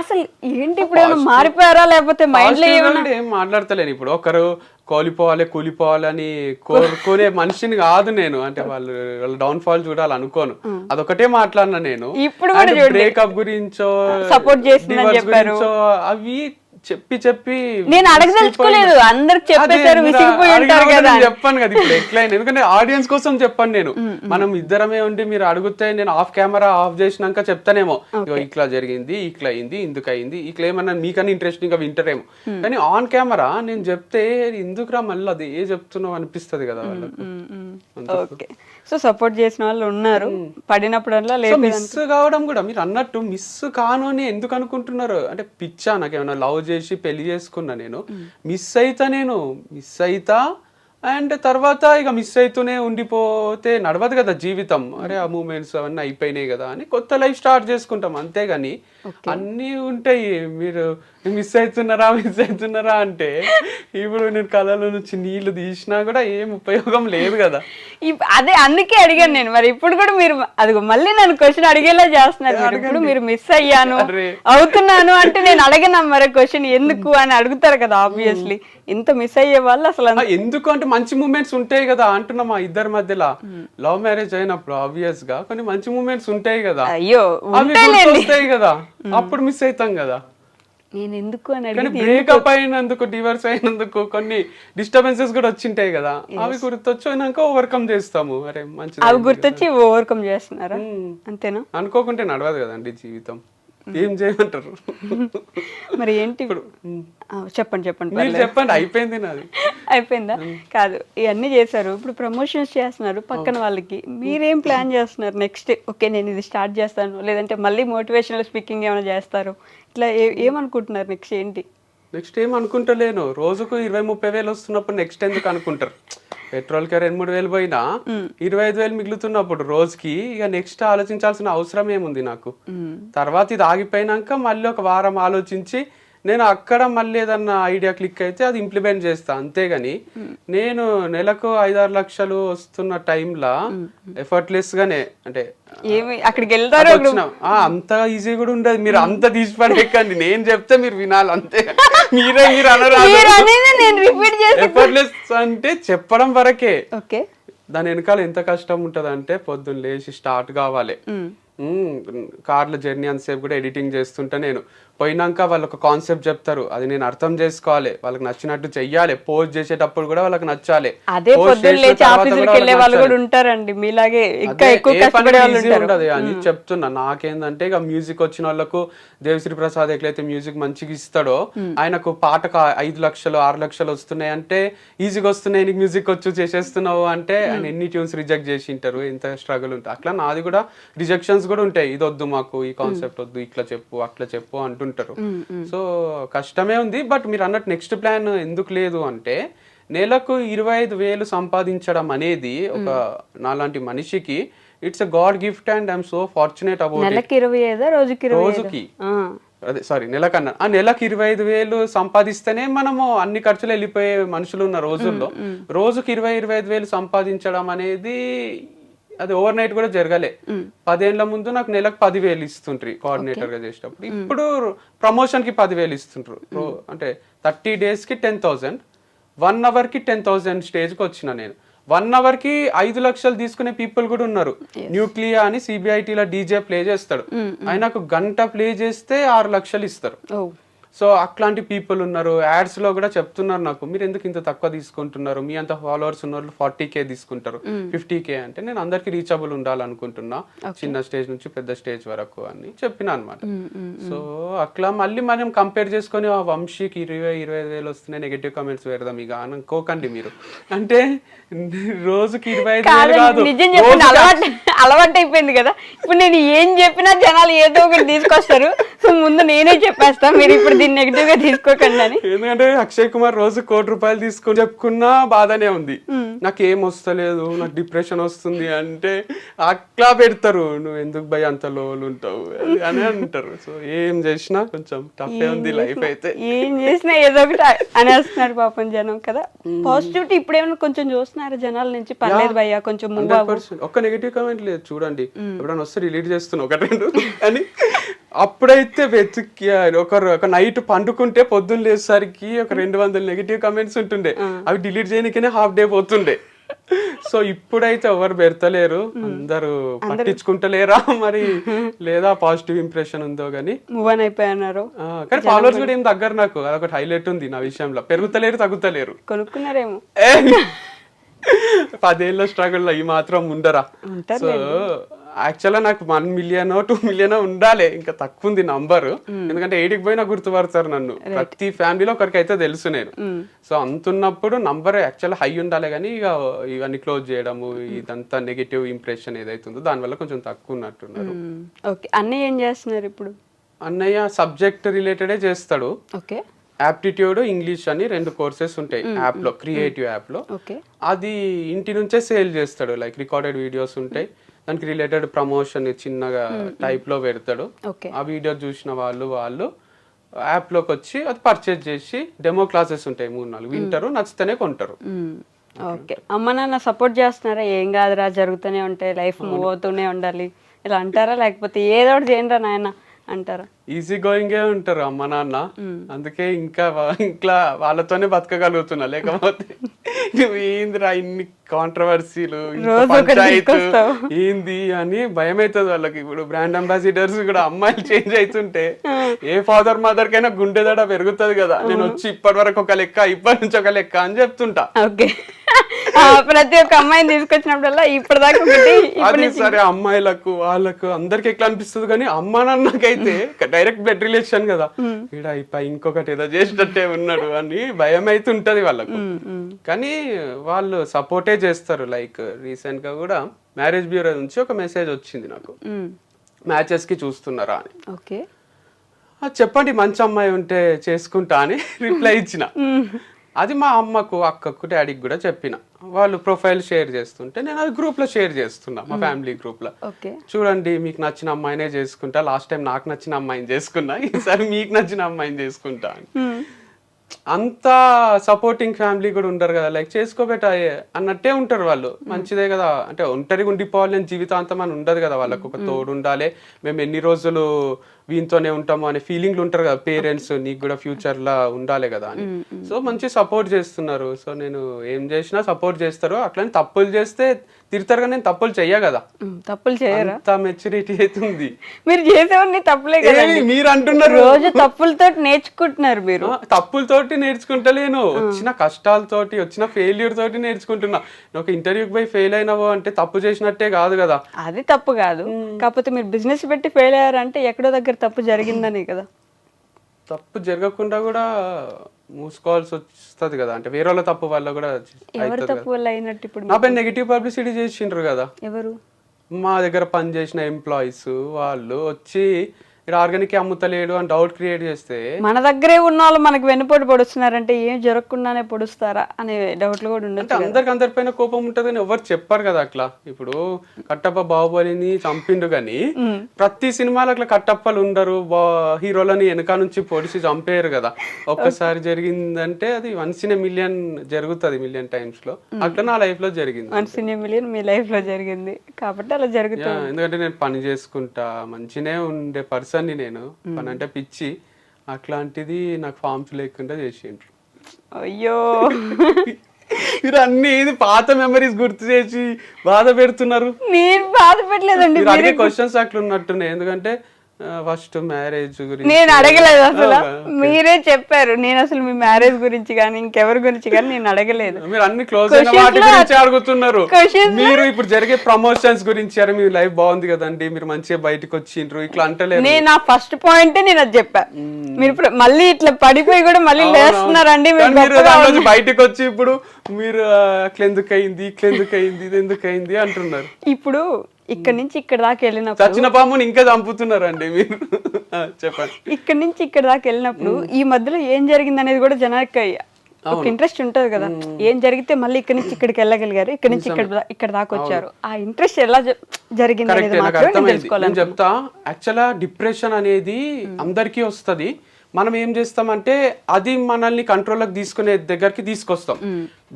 అసలు ఏంటి ఇప్పుడు ఏమైనా మారిపోయారా, లేకపోతే మైండ్ లో ఏమైనా? ఏం మాట్లాడతలేను ఇప్పుడు. ఒకరు కూలిపోవాలని కోరుకునే మనిషిని కాదు నేను. అంటే వాళ్ళ డౌన్ ఫాల్ చూడాలనుకోను, అదొకటే మాట్లాడినా నేను. ఇప్పుడు కూడా బ్రేకప్ గురించో సపోర్ట్ చేసిందని చెప్పారు, అవి చెప్పి నేను అడగదలుచుకోలేదు. అందరికి చెప్పేశారు, విసిగిపోయి ఉంటారు కదా. చెప్పాను కదా ఇప్పుడు ఎట్లయినా, ఎందుకంటే ఆడియన్స్ కోసం చెప్పాను నేను. మనం ఇద్దరమే ఉండి మీరు అడిగితే నేను ఆఫ్ కెమెరా ఆఫ్ చేసినాక చెప్తానేమో, ఇట్లా జరిగింది, ఇట్లా అయింది, ఇందుకు అయింది, ఇట్లా ఏమన్నా మీకన్నా ఇంట్రెస్టింగ్ గా వింటారేమో. కానీ ఆన్ కెమెరా నేను చెప్తే ఎందుకురా మళ్ళీ అది ఏ చెప్తున్నావు అనిపిస్తుంది కదా వాళ్ళకు. ఓకే, సో సపోర్ట్ చేసిన వాళ్ళు ఉన్నారు, పడినప్పుడల్లా మిస్ కావడం కూడా మీరు అన్నట్టు మిస్ కాను అని ఎందుకు అనుకుంటున్నారు అంటే పిచ్చా, నాకేమన్నా లవ్ చేసి పెళ్లి చేసుకున్నా నేను, మిస్ అయితా అండ్ తర్వాత ఇక మిస్ అవుతూనే ఉండిపోతే నడవదు కదా జీవితం. అరే ఆ మూమెంట్స్ అవన్నీ అయిపోయినాయి కదా అని కొత్త లైఫ్ స్టార్ట్ చేసుకుంటాం, అంతేగాని అన్నీ ఉంటాయి. మీరు మిస్ అవుతున్నారా అంటే ఇప్పుడు నేను కళలో నుంచి నీళ్లు తీసినా కూడా ఏం ఉపయోగం లేదు కదా. అదే అందుకే అడిగాను నేను. మరి ఇప్పుడు కూడా మీరు అదిగో మళ్ళీ నన్ను క్వశ్చన్ అడిగేలా చేస్తున్నారు. ఇప్పుడు మీరు మిస్ అయ్యాను అవుతున్నాను అంటే నేను అడగనా మరి క్వశ్చన్ ఎందుకు అని అడుగుతారు కదా ఆబ్వియస్లీ. ఇంత మిస్ అయ్యే వాళ్ళు అసలు ఎందుకు అంటే మంచి మూమెంట్స్ ఉంటాయి కదా అంటున్నా. మా ఇద్దరి మధ్యలో లవ్ మ్యారేజ్ అయినప్పుడు ఆబ్వియస్ గా కొన్ని మంచి మూమెంట్స్ ఉంటాయి కదా, అయ్యో వస్తాయి కదా, అప్పుడు మిస్ అవుతాం కదా. నేను ఎందుకు అని బ్రేకప్ అయినందుకు, డివర్స్ అయినందుకు కొన్ని డిస్టర్బెన్సెస్ కూడా వచ్చింటాయి కదా, అవి గుర్తొచ్చినాక ఓవర్కమ్ చేస్తాము. అరే మంచిది, అవి గుర్తొచ్చి ఓవర్కమ్ చేస్తున్నారా, అంతేనా? అనుకోకుంటే నడవదు కదండి జీవితం, ఏం చేయమంటారు? మరి ఏంటి ఇప్పుడు చెప్పండి మీరు చెప్పండి. అయిపోయింది నాది. అయిపోయిందా? కాదు, ఇవన్నీ చేశారు, ఇప్పుడు ప్రమోషన్స్ చేస్తున్నారు పక్కన వాళ్ళకి. మీరేం ప్లాన్ చేస్తున్నారు నెక్స్ట్? ఓకే నేను ఇది స్టార్ట్ చేస్తాను, లేదంటే మళ్ళీ మోటివేషనల్ స్పీకింగ్ ఏమైనా చేస్తారు, ఇట్లా ఏమనుకుంటున్నారు నెక్స్ట్? ఏంటి నెక్స్ట్ ఏం అనుకుంటలేను. రోజుకు 20-30 వేలు వస్తున్నప్పుడు నెక్స్ట్ ఎందుకు అనుకుంటారు? పెట్రోల్ కి 2-3 వేలు పోయినా 25 వేలు మిగులుతున్నప్పుడు రోజుకి ఇక నెక్స్ట్ ఆలోచించాల్సిన అవసరం ఏముంది నాకు? తర్వాత ఇది ఆగిపోయినాక మళ్ళీ ఒక వారం ఆలోచించి నేను అక్కడ మళ్ళీ ఏదన్నా ఐడియా క్లిక్ అయితే అది ఇంప్లిమెంట్ చేస్తా, అంతేగాని నేను నెలకు 5-6 లక్షలు వస్తున్న టైంలో ఎఫర్ట్లెస్ గానే అంటే అక్కడికి వెళ్తారు అంత ఈజీ కూడా ఉండదు. మీరు అంత తీసి పడేకండి, నేను చెప్తే మీరు వినాలి అంతే. మీరు అనరాదు. ఎఫర్ట్లెస్ అంటే చెప్పడం వరకే, దాని వెనకాల ఎంత కష్టం ఉంటది అంటే పొద్దున్న లేచి స్టార్ట్ కావాలి. కార్ల జర్నీ అంతసేపు కూడా ఎడిటింగ్ చేస్తుంటే నేను పోయినాక వాళ్ళు ఒక కాన్సెప్ట్ చెప్తారు, అది నేను అర్థం చేసుకోవాలి, వాళ్ళకి నచ్చినట్టు చెయ్యాలి, పోస్ట్ చేసేటప్పుడు కూడా వాళ్ళకి నచ్చాలి. అదే పొద్దున్న లేచి ఆఫీసుకి వెళ్ళే వాళ్ళు కూడా ఉంటారండి మీలాగే, ఇంకా ఎక్కువ కష్టపడే వాళ్ళు ఉంటారు అని చెప్తున్నా. నాకేందంటే ఇక మ్యూజిక్ వచ్చిన వాళ్ళకు దేవిశ్రీ ప్రసాద్ ఎట్లయితే మ్యూజిక్ మంచిగా ఇస్తాడో, ఆయనకు పాటకు 5 లక్షలు 6 లక్షలు వస్తున్నాయి అంటే ఈజీగా వస్తున్నాయి, నీకు మ్యూజిక్ వచ్చు చేసేస్తున్నావు అంటే ఆయన ఎన్ని ట్యూన్స్ రిజెక్ట్ చేసి ఉంటారు, ఎంత స్ట్రగుల్ ఉంటుంది. అట్లా నాది కూడా రిజెక్షన్స్ కూడా ఉంటాయి, ఇది వద్దు మాకు, ఈ కాన్సెప్ట్ వద్దు, ఇట్లా చెప్పు అట్లా చెప్పు అంటుంటారు. సో కష్టమే ఉంది. బట్ మీరు అన్నట్టు నెక్స్ట్ ప్లాన్ ఎందుకు లేదు అంటే, నెలకు 25 వేలు సంపాదించడం అనేది ఒక నాలాంటి మనిషికి it's a God gift and I'm so fortunate about it. నెలకి 25 రోజుకి అదే సారీ నెలకన్నా ఆ నెలకు 25 వేలు సంపాదిస్తేనే మనము అన్ని ఖర్చులు వెళ్ళిపోయే మనుషులు ఉన్న రోజుల్లో రోజుకి 20-25 వేలు సంపాదించడం అనేది అది ఓవర్ నైట్ కూడా జరగలే. 10 ఏళ్ల ముందు నాకు నెలకు 10 వేలు ఇస్తుంటారు కోఆర్డినేటర్ గా చేసేటప్పుడు. ఇప్పుడు ప్రమోషన్ కి 10 వేలు ఇస్తుంటారు. అంటే 30 days కి 10,000, 1 hour కి 10,000 స్టేజ్ కి వచ్చిన నేను. 1 hour కి 5 లక్షలు తీసుకునే పీపుల్ కూడా ఉన్నారు. న్యూక్లియా అని CBIT లో DJ ప్లే చేస్తాడు, ఆయనకు గంట ప్లే చేస్తే 6 లక్షలు ఇస్తారు. సో అట్లాంటి పీపుల్ ఉన్నారు. యాడ్స్ లో కూడా చెప్తున్నారు నాకు, మీరు ఎందుకు ఇంత తక్కువ తీసుకుంటున్నారు, మీ అంత ఫాలోవర్స్ ఉన్న వాళ్ళు 40K తీసుకుంటారు, 50K అంటే నేను అందరికి రీచబుల్ ఉండాలనుకుంటున్నా, చిన్న స్టేజ్ నుంచి పెద్ద స్టేజ్ వరకు అని చెప్పిన అనమాట. సో అట్లా మళ్ళీ మనం కంపేర్ చేసుకొని ఆ వంశీకి 20-25 వేలు వస్తున్నాయి, నెగటివ్ కామెంట్స్ పెడదాం ఇక అనుకోకండి మీరు. అంటే రోజుకి 25 వేలు కాదు, నిజం చెప్పండి, అలవాటు అయిపోయింది కదా. ఇప్పుడు నేను ఏం చెప్పినా జనాలు ఏదో ఒకటి తీసుకొస్తారు. సో ముందు నేనే చెప్పేస్తా, మీరు ఇప్పుడు దీన్ని నెగిటివ్ గా తీసుకోకండి అని. ఎందుకంటే అక్షయ్ కుమార్ రోజు 1 కోటి రూపాయలు తీసుకొని చెప్పుకున్నా బాధనే ఉంది, నాకు ఏం వస్తలేదు, నాకు డిప్రెషన్ వస్తుంది అంటే అట్లా పెడతారు, నువ్వు ఎందుకు భయ అంత లోలు ఉంటావు అని అంటారు. సో ఏం చేసినా కొంచెం టఫే ఉంది లైఫ్ అయితే, ఏం చేసినా ఏదో ఒకటి అనేస్తున్నారు పాపం జనం కదా. పాజిటివిటీ ఇప్పుడు ఏమైనా కొంచెం చూస్తున్నారు జనాల నుంచి, పర్లేదు భయ్యా కొంచెం మూవ్ అవ్వు. ఒక్క నెగిటివ్ కామెంట్ లేదు చూడండి, ఎప్పుడైనా వస్తే రిలీట్ చేస్తున్నా 1-2 అని. అప్పుడైతే వెతికి ఒక నైట్ పండుకుంటే పొద్దున్న లేసరికి ఒక 200 నెగిటివ్ కామెంట్స్ ఉంటుండే, అవి డిలీట్ చేయడానికనే హాఫ్ డే పోతుండే. సో ఇప్పుడైతే ఎవరు పెడతలేరు, అందరూ పట్టించుకుంటలేరా మరి, లేదా పాజిటివ్ ఇంప్రెషన్ ఉందో గానీ మూవ్ ఆన్ అయిపోయినారు. కానీ ఫాలోవర్స్ కూడా ఏం తగ్గరు నాకు, అదొకటి హైలైట్ ఉంది నా విషయంలో, పెరుగుతలేరు తగ్గుతలేరు. కొనుక్కున్నారేమో 10 ఏళ్ళ స్ట్రగుల్ ఈ మాత్రం ఉండరా. సో యాక్చువల్గా నాకు 1 మిలియన్ 2 మిలియన్ ఉండాలి, ఇంకా తక్కువ ఉంది నంబరు. ఎందుకంటే 8కి పోయినా గుర్తుపడతారు నన్ను, ప్రతి ఫ్యామిలీలో ఒకరికైతే తెలుసు నేను. సో అంతున్నప్పుడు నంబర్ యాక్చువల్ హై ఉండాలి, కానీ ఇక ఇవన్నీ క్లోజ్ చేయడము, ఇదంతా నెగిటివ్ ఇంప్రెషన్ ఏదైతుందో దానివల్ల కొంచెం తక్కువ ఉన్నట్టున్నారు. ఓకే, అన్నయ్య ఏం చేస్తున్నారు ఇప్పుడు? అన్నయ్య సబ్జెక్ట్ రిలేటెడే చేస్తాడు. ఓకే, యాప్టిట్యూడ్ ఇంగ్లీష్ అని 2 కోర్సెస్ ఉంటాయి యాప్ లో, క్రియేటివ్ యాప్ లో. అది ఇంటి నుంచే సేల్ చేస్తాడు, లైక్ రికార్డెడ్ వీడియోస్ ఉంటాయి, దానికి రిలేటెడ్ ప్రమోషన్ చిన్నగా టైప్ లో పెడతాడు. ఆ వీడియో చూసిన వాళ్ళు యాప్ లోకి వచ్చి అది పర్చేజ్ చేసి డెమో క్లాసెస్ ఉంటాయి 3-4 వింటారు, నచ్చితేనే కొంటారు. ఓకే, అమ్మ నాన్న సపోర్ట్ చేస్తున్నారా? ఏం కాదురా, జరుగుతూనే ఉంటాయి, లైఫ్ మూవ్ అవుతూనే ఉండాలి ఇలా అంటారా, లేకపోతే ఏదో ఒకటి చేయండి రా నాయన అంటారా? ఈజీ గోయింగే ఉంటారు అమ్మ నాన్న, అందుకే ఇంకా వాళ్ళతోనే బతకగలుగుతున్నా, లేకపోతే నువ్వు ఏందిరా ఇన్ని కాంట్రవర్సీలు పంచాయతీ ఏంది అని భయం అవుతుంది వాళ్ళకి. ఇప్పుడు బ్రాండ్ అంబాసిడర్స్ కూడా అమ్మాయిలు చేంజ్ అవుతుంటే ఏ ఫాదర్ మదర్ కైనా గుండె దడ పెరుగుతుంది కదా. నేను వచ్చి ఇప్పటి వరకు ఒక లెక్క, ఇప్పటి నుంచి ఒక లెక్క అని చెప్తుంటా. ఓకే, ప్రతి ఒక్క అమ్మాయిని తీసుకొచ్చినప్పుడల్లా ఇప్పటిదాకా అది సరే, అమ్మాయిలకు వాళ్ళకు అందరికి ఎట్లా అనిపిస్తుంది, కానీ అమ్మ నాన్నకైతే డైరెక్ట్ బ్లడ్ రిలేషన్ కదా, ఇక్కడ ఇంకొకటి ఏదో చేసినట్టే ఉన్నాడు అని భయం అయితే ఉంటది వాళ్ళకు. కానీ వాళ్ళు సపోర్టే చేస్తారు. లైక్ రీసెంట్ గా కూడా మ్యారేజ్ బ్యూరో నుంచి ఒక మెసేజ్ వచ్చింది నాకు, మ్యాచెస్ కి చూస్తున్నారా అని. ఓకే, చెప్పండి మంచి అమ్మాయి ఉంటే చేసుకుంటా అని రిప్లై ఇచ్చిన. అది మా అమ్మకు, అక్కకు, డాడీకి కూడా చెప్పిన. వాళ్ళు ప్రొఫైల్ షేర్ చేస్తుంటే నేను అది గ్రూప్ లో షేర్ చేస్తున్నా, మా ఫ్యామిలీ గ్రూప్ లో. చూడండి మీకు నచ్చిన అమ్మాయినే చేసుకుంటా, లాస్ట్ టైం నాకు నచ్చిన అమ్మాయిని చేసుకున్నా, ఈసారి మీకు నచ్చిన అమ్మాయిని చేసుకుంటా అని. అంత సపోర్టింగ్ ఫ్యామిలీ కూడా ఉండరు కదా, లైక్ చేసుకోబెట్టాయే అన్నట్టే ఉంటారు వాళ్ళు. మంచిదే కదా, అంటే ఒంటరిగా ఉండిపోవాలి నేను జీవితాంతం అని ఉండదు కదా, వాళ్ళకు ఒక తోడు ఉండాలి, మేము ఎన్ని రోజులు వీనితోనే ఉంటాము అనే ఫీలింగ్లు ఉంటారు కదా పేరెంట్స్, నీకు కూడా ఫ్యూచర్ లా ఉండాలి కదా అని. సో మంచి సపోర్ట్ చేస్తున్నారు. సో నేను ఏం చేసినా సపోర్ట్ చేస్తారు. అట్లని తప్పులు చేస్తే తిడతారు, కానీ నేను తప్పులు చెయ్య కదా. తప్పులు చేయరా? అంత మెచ్యూరిటీ అవుతుంది. మీరు చేసేవన్నీ తప్పులే కదా, మీరు అంటున్నారు. రోజు తప్పులతో నేర్చుకుంటున్నారు మీరు. తప్పులతోటి నేర్చుకుంటలేను, వచ్చిన కష్టాలతోటి, వచ్చిన ఫెయిల్యూర్ తోటి నేర్చుకుంటున్నా. ఒక ఇంటర్వ్యూకి పోయి ఫెయిల్ అయినావో అంటే తప్పు చేసినట్టే కాదు కదా. అది తప్పు కాదు, కాకపోతే మీరు బిజినెస్ పెట్టి ఫెయిల్ అయ్యారంటే ఎక్కడో దగ్గర తప్పు జరిగిందనే కదా. తప్పు జరగకుండా కూడా మూసుకోవాల్సి వస్తుంది కదా, అంటే వేరే వాళ్ళ తప్పు వల్ల కూడా. ఎవరి తప్పు వల్ల అయినట్టు? ఇప్పుడు నా పైన నెగిటివ్ పబ్లిసిటీ చేసిండ్రు కదా. ఎవరు? మా దగ్గర పని చేసిన ఎంప్లాయీస్ వాళ్ళు వచ్చి ఆర్గానిక్ అమ్ముతలేడు అని డౌట్ క్రియేట్ చేస్తే, మన దగ్గరే ఉన్న వాళ్ళు మనకి వెన్నుపోటు పొడుస్తున్నారంటే ఏం జరగకుండానే పొడుస్తారా అనే డౌట్లు కూడా ఉండదు. అందరికి అందరిపైన కోపం ఉంటది కానీ ఎవరు చెప్పారు కదా అట్లా. ఇప్పుడు కట్టప్ప బాహుబలిని చంపిండు కానీ ప్రతి సినిమాలో అట్లా కట్టప్పలు ఉండరు, హీరోలని వెనక నుంచి పొడిచి చంపేయరు కదా. ఒక్కసారి జరిగిందంటే అది 1 in a million జరుగుతుంది, మిలియన్ టైమ్స్ లో. అట్లా నా లైఫ్ లో జరిగింది. 1 in a million me life లో జరిగింది కాబట్టి అలా జరుగుతుంది. ఎందుకంటే నేను పని చేసుకుంటా, మంచినే ఉండే పర్సన్ ని, నేను పని అంటే పిచ్చి, అట్లాంటిది నాకు ఫార్మ్స్ లేకుండా చేసిండ్రు. అయ్యో, మీరు అన్ని పాత మెమరీస్ గుర్తు చేసి బాధ పెడుతున్నారు. నేను బాధ పెట్టలేదండి, అడిగే క్వశ్చన్స్ అట్లా ఉన్నట్టున్నాయి. ఎందుకంటే ఫస్ట్ మ్యారేజ్ గురించి నేను అడగలేదు అసలు, మీరే చెప్పారు. నేను అసలు మీ మ్యారేజ్ గురించి కానీ ఇంకెవరి గురించి కానీ నేను అడగలేదు. మీరు అన్ని క్లోజ్ అయిన వాటి గురించి అడుగుతున్నారు. మీరు ఇప్పుడు జరిగే ప్రమోషన్స్ గురించి, అరే మీ లైఫ్ బాగుంది కదండి, మీరు మంచిగా బయటకు వచ్చిండ్రు, ఇట్లా అంటలేదు. నేను ఆ ఫస్ట్ పాయింట్ నేను అది చెప్పా. మీరు ఇప్పుడు మళ్ళీ ఇట్లా పడిపోయి కూడా మళ్ళీ లేస్తున్నారండి. మీరు బయటకు వచ్చి ఇప్పుడు మీరు అట్లా ఎందుకు అయింది, ఇట్లా ఎందుకు అయింది, ఇది ఎందుకు అయింది అంటున్నారు. ఇప్పుడు ఇక్కడ నుంచి ఇక్కడ దాకా వెళ్ళినప్పుడు చచ్చిన పాముని ఇంకా చంపుతున్నారండి మీరు. చెప్పండి. ఇక్కడ నుంచి ఇక్కడ దాకా వెళ్ళినప్పుడు ఈ మధ్యలో ఏం జరిగింది అనేది కూడా జనానికి ఒక ఇంట్రెస్ట్ ఉంటది కదా. ఏం జరిగితే మళ్ళీ ఇక్కడ నుంచి ఇక్కడికి వెళ్ళగలిగారు, ఇక్కడ నుంచి ఇక్కడ దాకా వచ్చారు. ఆ ఇంట్రెస్ట్ ఎలా జరిగింది అనేది మాత్రం తెలుసుకోవాలి. నేను చెప్తా. యాక్చువల్గా డిప్రెషన్ అనేది అందరికీ వస్తది. మనం ఏం చేస్తామంటే అది మనల్ని కంట్రోల్లోకి తీసుకునే దగ్గరికి తీసుకొస్తాం.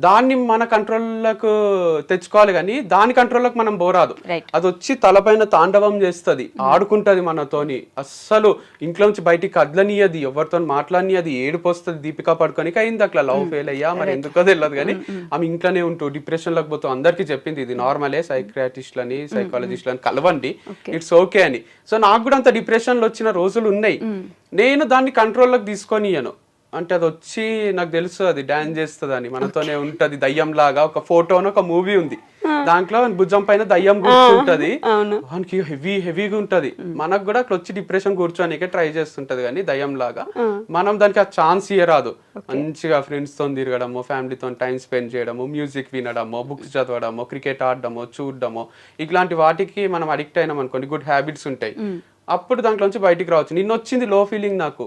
దాన్ని మన కంట్రోల్లోకి తెచ్చుకోవాలి, కానీ దాని కంట్రోల్లోకి మనం పోరాదు. అది వచ్చి తలపైన తాండవం చేస్తుంది, ఆడుకుంటది మనతోని. అస్సలు ఇంట్లో నుంచి బయటికి కదలనియది, ఎవరితో మాట్లాడనియది, ఏడుపు వస్తుంది. దీపికా పడుకోనికి అయింది అట్లా, లవ్ ఫెయిల్ అయ్యా మరి ఎందుకో తెలియదు, కానీ ఆమె ఇంట్లోనే ఉంటూ డిప్రెషన్ లోకి పోతూ అందరికీ చెప్పింది ఇది నార్మలే, సైక్రియాటిస్ట్లని సైకాలజిస్ట్లని కలవండి, ఇట్స్ ఓకే అని. సో నాకు కూడా అంత డిప్రెషన్ లో వచ్చిన రోజులు ఉన్నాయి. నేను దాన్ని కంట్రోల్లోకి తీసుకొనియను. అంటే అది వచ్చి నాకు తెలుసు అది డాన్స్ చేస్తుంది అని, మనతోనే ఉంటది దయ్యం లాగా. ఒక ఫోటోను ఒక మూవీ ఉంది, దాంట్లో భుజం పైన దయ్యం కూర్చుంటది, వానికి హెవీగా ఉంటది. మనకు కూడా అట్లా వచ్చి డిప్రెషన్ కూర్చోనికే ట్రై చేస్తుంటది, కానీ దయ్యం లాగా. మనం దానికి ఆ ఛాన్స్ ఇయ్యరాదు. మంచిగా ఫ్రెండ్స్ తో తిరగడము, ఫ్యామిలీతో టైం స్పెండ్ చేయడము, మ్యూజిక్ వినడము, బుక్స్ చదవడము, క్రికెట్ ఆడడము, చూడడము, ఇట్లాంటి వాటికి మనం అడిక్ట్ అయినాం అనుకోండి, గుడ్ హ్యాబిట్స్ ఉంటాయి, అప్పుడు దాంట్లోంచి బయటికి రావచ్చు. నిన్న వచ్చింది లో ఫీలింగ్ నాకు.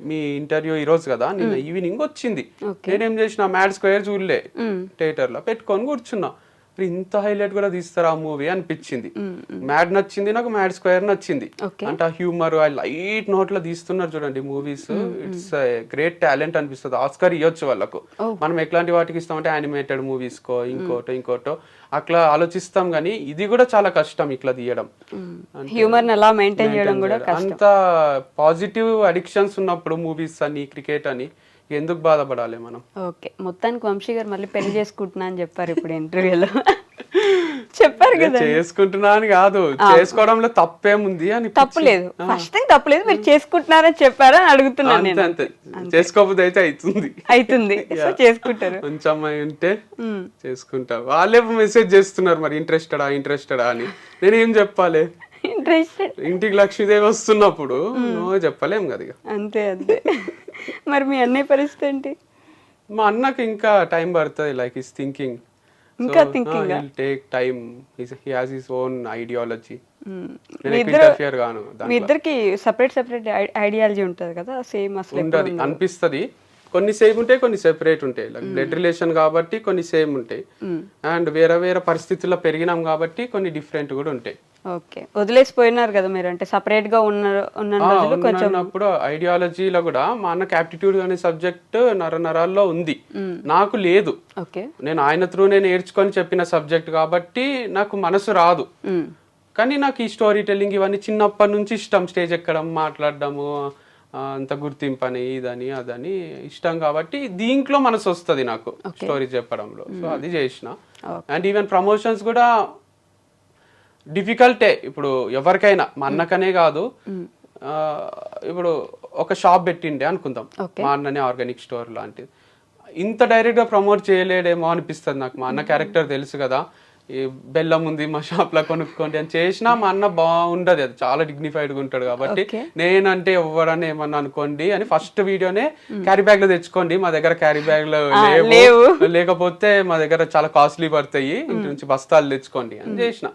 మీ ఇంటర్వ్యూ ఈ రోజు కదా, నిన్న ఈవినింగ్ వచ్చింది. నేనేం చేసిన, మ్యాడ్ స్క్వేర్ చూడలే, థియేటర్ లో పెట్టుకొని కూర్చున్నా. ఇంత హైలైట్ కూడా తీస్తారా ఆ మూవీ అనిపించింది. మ్యాడ్ నచ్చింది నాకు, మ్యాడ్ స్క్వేర్ నచ్చింది. అంటే ఆ హ్యూమర్, ఆ లైట్ నోట్ లో తీస్తున్నారు చూడండి మూవీస్. ఇట్స్ గ్రేట్ టాలెంట్ అనిపిస్తుంది. ఆస్కర్ ఇవ్వచ్చు వాళ్ళకు. మనం ఎట్లాంటి వాటికి ఇస్తామంటే యానిమేటెడ్ మూవీస్ కో ఇంకోటో అట్లా ఆలోచిస్తాం, కానీ ఇది కూడా చాలా కష్టం ఇట్లా తీయడం. హ్యూమర్ ఎలా మెయింటైన్ చేయడం కూడా అంత పాజిటివ్ అడిక్షన్స్ ఉన్నప్పుడు మూవీస్ అని, క్రికెట్ అని ఎందుకు బాధపడాలి మనం. ఓకే, మొత్తానికి వంశీ గారు మళ్ళీ పెళ్లి చేసుకుంటున్నా అని చెప్పారు ఇప్పుడు ఇంటర్వ్యూలో. చెప్పారు కదా, చేసుకుంటున్నా అని కాదు, చేసుకోవడంలో తప్పేముంది అని. తప్పులేదు, ఫస్ట్ టైం తప్పులేదు, మీరు చేసుకుంటున్నారని చెప్పారని అడుగుతున్నాను నేను. అంతే, చేసుకోకపోతే అయితే అవుతుంది సో చేసుకుంటారు. మంచి అమ్మాయి ఉంటే చేసుకుంటారు. వాళ్ళే మెసేజ్ చేస్తున్నారు మరి ఇంట్రెస్టెడా అని. నేనేం చెప్పాలి, ఇంటికి లక్ష్మీదేవి వస్తున్నప్పుడు నువ్వు చెప్పలేం కదా. అంతే. మరి మీ అన్నయ్య పరిస్థితి ఏంటి? మా అన్నకి ఇంకా టైం పడుతుంది. లైక్ ఈస్ థింకింగ్, ఇంకా thinking, take time, he has his own ideology. మీ ఇద్దరికి సెపరేట్ ఐడియాలజీ ఉంటది కదా, సేమ్ అసలు ఉంటది అనిపిస్తుంది. కొన్ని సేమ్ ఉంటాయి, కొన్ని సెపరేట్ ఉంటాయి. లైక్ బ్లడ్ రిలేషన్ కాబట్టి కొన్ని సేమ్ ఉంటాయి, అండ్ వేరే పరిస్థితుల్లో పెరిగినాం కాబట్టి కొన్ని డిఫరెంట్ కూడా ఉంటాయి. ఓకే, వదిలేసిపోయినారు కదా మీరు, అంటే సపరేట్ గా ఉన్నప్పుడు ఐడియాలజీలో కూడా మా అన్నకి యాప్టిట్యూడ్ అనే సబ్జెక్ట్ నరాల్లో ఉంది, నాకు లేదు. నేను ఆయన త్రూనే నేర్చుకొని చెప్పిన సబ్జెక్ట్ కాబట్టి నాకు మనసు రాదు. కానీ నాకు ఈ స్టోరీ టెల్లింగ్ ఇవన్నీ చిన్నప్పటి నుంచి ఇష్టం. స్టేజ్ ఎక్కడం, మాట్లాడడము, అంత గుర్తింపు అని, ఇదని అదని ఇష్టం కాబట్టి దీంట్లో మనసు వస్తుంది నాకు స్టోరీ చెప్పడంలో. సో అది చేసిన. అండ్ ఈవెన్ ప్రమోషన్స్ కూడా డిఫికల్టే. ఇప్పుడు ఎవరికైనా, మా అన్నకనే కాదు, ఇప్పుడు ఒక షాప్ పెట్టిండే అనుకుందాం, మా అన్ననే ఆర్గానిక్ స్టోర్ లాంటిది, ఇంత డైరెక్ట్ గా ప్రమోట్ చేయలేడేమో అనిపిస్తుంది నాకు. మా అన్న క్యారెక్టర్ తెలుసు కదా, ఈ బెల్లం ఉంది మా షాప్ లో కొనుక్కోండి అని చేసినా మా అన్న బాగుండదు, అది చాలా డిగ్నిఫైడ్ గా ఉంటాడు. కాబట్టి నేనంటే ఎవరన్నా ఏమన్నా అనుకోండి అని ఫస్ట్ వీడియోనే క్యారీ బ్యాగ్ లో తెచ్చుకోండి, మా దగ్గర క్యారీ బ్యాగ్ లో లేవు, లేకపోతే మా దగ్గర చాలా కాస్ట్లీ పడతాయి, ఇంటి నుంచి బస్తాలు తెచ్చుకోండి అని చేసిన.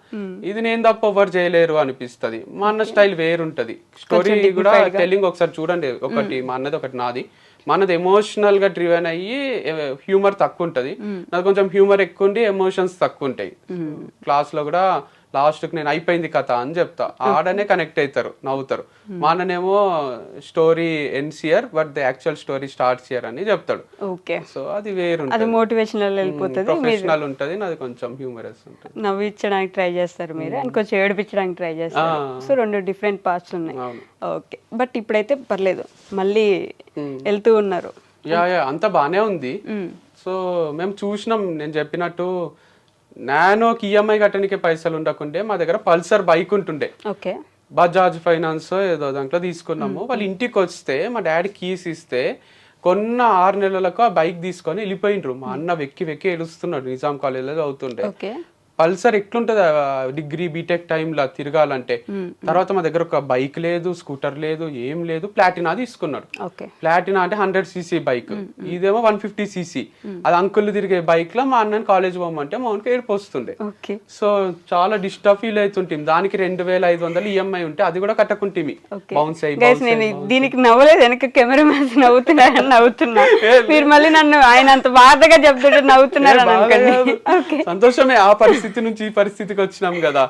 ఇది నేను తప్ప ఎవరు చేయలేరు అనిపిస్తుంది. మా అన్న స్టైల్ వేరుంటది. స్టోరీ కూడా టెల్లింగ్ ఒకసారి చూడండి, ఒకటి మా అన్నది, ఒకటి నాది. మనది ఎమోషనల్ గా డ్రివెన్ అయ్యి హ్యూమర్ తక్కువ ఉంటది, నాది కొంచెం హ్యూమర్ ఎక్కువ ఉండి ఎమోషన్స్ తక్కువ ఉంటాయి. క్లాస్ లో కూడా లాస్ట్ కి నేను అయిపోయింది కథ అని చెప్తా, ఆడనే కనెక్ట్ అవుతారు, నవ్వుతారు. మా అన్ననేమో story ends here but the actual story starts here అని చెప్తాడు. ఓకే, సో అది వేరు, అది మోటివేషనల్ వెళ్ళిపోతుంది, ప్రొఫెషనల్ ఉంటది, నాది కొంచెం హ్యూమరస్ ఉంటుంది. నవ్వించడానికి ట్రై చేస్తారు మీరు, అండ్ కొంచెం ఏడిపించడానికి ట్రై చేస్తారు. సో రెండు డిఫరెంట్ పార్ట్స్ ఉన్నాయి. ఓకే, బట్ ఇప్పుడైతే పర్లేదు, మళ్ళీ వెళ్తూ ఉన్నారు. యా అంతా బానే ఉంది. సో మేము చూసినాం, నేను చెప్పినట్టు నానోకి ఈఎంఐ కట్టడానికి పైసలు ఉండకుండే మా దగ్గర పల్సర్ బైక్ ఉంటుండే. బజాజ్ ఫైనాన్స్ ఏదో దాంట్లో తీసుకున్నాము. వాళ్ళు ఇంటికి వస్తే మా డాడీ కీస్ ఇస్తే కొన్న 6 నెలలకు ఆ బైక్ తీసుకొని వెళ్ళిపోయిండ్రు. మా అన్న వెక్కి వెక్కి ఏడుస్తున్నాడు. నిజాం కాలేజీలో చదువుతుండే. పల్సర్ ఎట్లుంటది డిగ్రీ బీటెక్ టైంలో తిరగాలంటే. తర్వాత మా దగ్గర ఒక బైక్ లేదు, స్కూటర్ లేదు, ఏం లేదు. ప్లాటినా తీసుకున్నాడు. ప్లాటినా అంటే 100cc బైక్, ఇదేమో 150cc. అది అంకుల్ తిరిగే బైక్ లో మా అన్నని కాలేజ్ పోమంటే మా అన్నకి ఏడుపు వస్తుండే. సో చాలా డిస్టర్బ్ ఫీల్ అవుతుంటే దానికి 2500 ఈఎంఐ ఉంటే అది కూడా కట్టకుంటే బౌన్స్ అయ్యి. దీనికి నవ్వలేదు, వెనక కెమెరా మ్యాన్స్ నవ్వుతున్నారని నవ్వుతున్నా. మీరు మళ్ళీ నన్ను ఆయన అంత బాధగా చెప్తుంటే నవ్వుతున్నారు. సంతోషమే, ఆ పరిస్థితి నుంచి ఈ పరిస్థితికి వచ్చినాం కదా.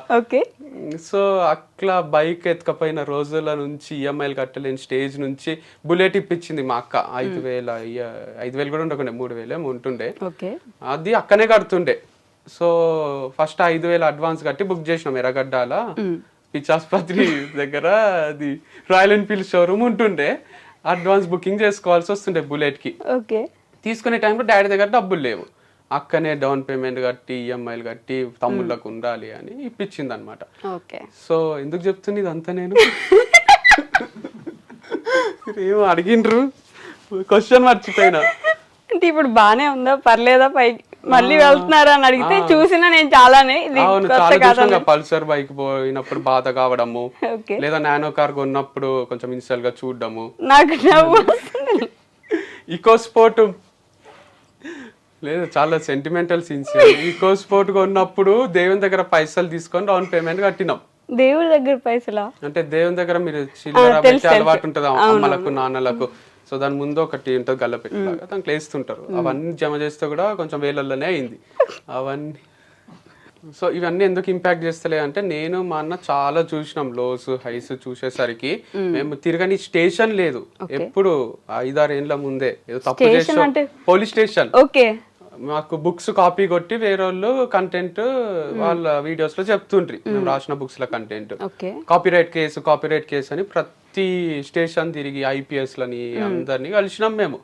సో అట్లా బైక్ ఎత్తుకపోయిన రోజుల నుంచి ఈఎంఐలు కట్టలేని స్టేజ్ నుంచి బుల్లెట్ ఇప్పించింది మా అక్క. 5,000 కూడా ఉండకుండా 3,000 ఉంటుండే. అది అక్కనే కడుతుండే. సో ఫస్ట్ 5,000 అడ్వాన్స్ కట్టి బుక్ చేసినాం ఎర్రగడ్డాల పిచ్చాసుపత్రి దగ్గర. అది రాయల్ ఎన్ఫీల్డ్ షోరూమ్ ఉంటుండే. అడ్వాన్స్ బుకింగ్ చేసుకోవాల్సి వస్తుండే బుల్లెట్ కి. తీసుకునే టైంలో డాడీ దగ్గర డబ్బులు లేవు. అక్కనే డౌన్ పేమెంట్ కట్టి ఈఎంఐలు కట్టి తమ్ముళ్ళకు ఉండాలి అని ఇప్పించింది అనమాట. సో ఎందుకు చెప్తుంది ఇదంతా నేను? ఏమో అడిగిండ్రు, క్వశ్చన్ మర్చిపోయినా. అంటే ఇప్పుడు బానే ఉందా, పర్లేదా, పైకి మళ్ళీ వెళ్తున్నారా అని అడిగితే చూసినా నేను చాలానే. అవును, చాలా చూసాను. పల్సర్ బైక్ పోయినప్పుడు బాధ కావడము, లేదా నానో కార్ కొన్నప్పుడు కొంచెం ఇన్స్టాల్ గా చూడడము. నాకు ఈకో స్పోర్ట్ లేదు, చాలా సెంటిమెంటల్ సీన్స్. ఈకో స్పోర్ట్ కొన్నప్పుడు దేవుని దగ్గర పైసలు తీసుకొని డౌన్ పేమెంట్ కట్టినాం. దేవుడి దగ్గర పైసలా అంటే దేవుని దగ్గర మీరు చిల్లర పెట్టి అలవాటు ఉంటది అమ్మలకు నాన్నలకు. సో దాని ముందు ఒకటి ఉంటుంది గల్లపెట్టిలాగా, దాంట్లో వేస్తుంటారు. అవన్నీ జమ చేస్తే కూడా కొంచెం వేలల్లోనే అయింది అవన్నీ. సో ఇవన్నీ ఎందుకు ఇంపాక్ట్ చేస్తలే అంటే, నేను మా అన్న చాలా చూసినాం లోస్ హైస్. చూసేసరికి మేము తిరగని స్టేషన్ లేదు. ఎప్పుడు 5-6 ఏళ్ళ ముందే ఏదో తప్పు చేసాం, పోలీస్ స్టేషన్. మాకు బుక్స్ కాపీ కొట్టి వేరే వాళ్ళు కంటెంట్ వాళ్ళ వీడియోస్ లో చెప్తుండ్రి, మేము రాసిన బుక్స్ లో కంటెంట్. కాపీరైట్ కేసు అని ప్రతి స్టేషన్ తిరిగి IPS లని అందరినీ కలిసినాం మేము.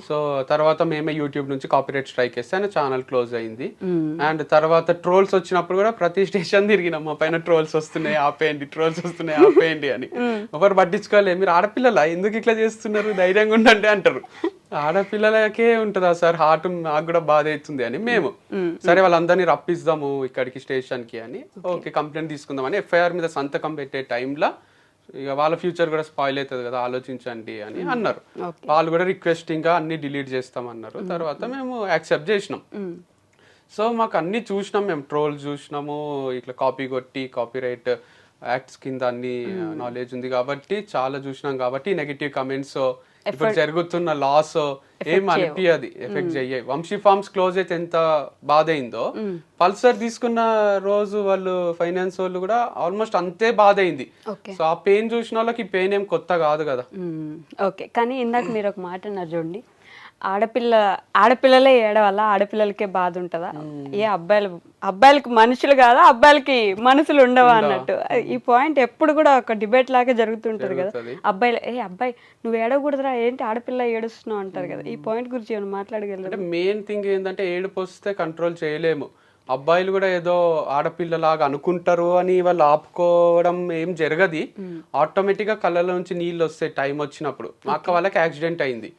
సో తర్వాత మేమే యూట్యూబ్ నుంచి కాపీరైట్ స్ట్రైక్ వేస్తే ఆయన ఛానల్ క్లోజ్ అయింది. అండ్ తర్వాత ట్రోల్స్ వచ్చినప్పుడు కూడా ప్రతి స్టేషన్ తిరిగినాం, మా పైన ట్రోల్స్ వస్తున్నాయి ఆపేయండి, ట్రోల్స్ వస్తున్నాయి ఆపేయండి అని. ఒకరు పట్టించుకోలే, మీరు ఆడపిల్లలా ఎందుకు ఇట్లా చేస్తున్నారు, ధైర్యంగా ఉండండి అంటారు. ఆడపిల్లలకే ఉంటుందా సార్ హార్ట్, నాకు కూడా బాధ అవుతుంది అని మేము సరే వాళ్ళందరినీ రప్పిద్దాము ఇక్కడికి స్టేషన్ కి అని. ఓకే కంప్లైంట్ తీసుకుందామని FIR మీద సంతకం పెట్టే టైంలో ఇక వాళ్ళ ఫ్యూచర్ కూడా స్పాయిల్ అవుతుంది కదా, ఆలోచించండి అని అన్నారు. వాళ్ళు కూడా రిక్వెస్టింగ్ గా అన్ని డిలీట్ చేస్తామన్నారు. తర్వాత మేము యాక్సెప్ట్ చేసినాం. సో మాకు అన్ని చూసినాం, మేము ట్రోల్ చూసినాము, ఇట్లా కాపీ కొట్టి కాపీరైట్ యాక్ట్స్ కింద అన్ని నాలెడ్జ్ ఉంది కాబట్టి చాలా చూసినాం. కాబట్టి నెగిటివ్ కమెంట్స్, ఇప్పుడు జరుగుతున్న లాస్ ఏం అనిపించదు, ఎఫెక్ట్ చెయ్యాయి. వంశీ ఫార్మ్స్ క్లోజ్ అయితే ఎంత బాధ అయిందో, పల్సర్ తీసుకున్న రోజు వాళ్ళు ఫైనాన్స్ వాళ్ళు కూడా ఆల్మోస్ట్ అంతే బాధ అయింది. సో ఆ పెయిన్ చూసిన వాళ్ళకి ఈ పెయిన్ ఏం కొత్త కాదు కదా. ఓకే, కానీ ఇందాక మీరు ఒక మాట అన్నారు చూడండి, ఆడపిల్లలే ఏడవల్ల, ఆడపిల్లలకే బాధ ఉంటుందా? ఏ అబ్బాయిలకి మనుషులు కాదా, అబ్బాయిలకి మనసులు ఉండవా అన్నట్టు. ఈ పాయింట్ ఎప్పుడు కూడా ఒక డిబేట్ లాగా జరుగుతుంటది కదా. అబ్బాయి నువ్వు ఏడవకూడదురా, ఏంటి ఆడపిల్ల ఏడుస్తున్నావు అంటారు కదా. ఈ పాయింట్ గురించి ఏమైనా మాట్లాడగలరు? మెయిన్ థింగ్ ఏంటంటే ఏడుపు వస్తే కంట్రోల్ చేయలేము. అబ్బాయిలు కూడా ఏదో ఆడపిల్లలాగా అనుకుంటారు అని వాళ్ళు ఆపుకోవడం ఏం జరగది. ఆటోమేటిక్ గా కళ్ళలో నుంచి నీళ్ళు వస్తాయి టైం వచ్చినప్పుడు. మా అక్క వాళ్ళకి యాక్సిడెంట్ అయింది,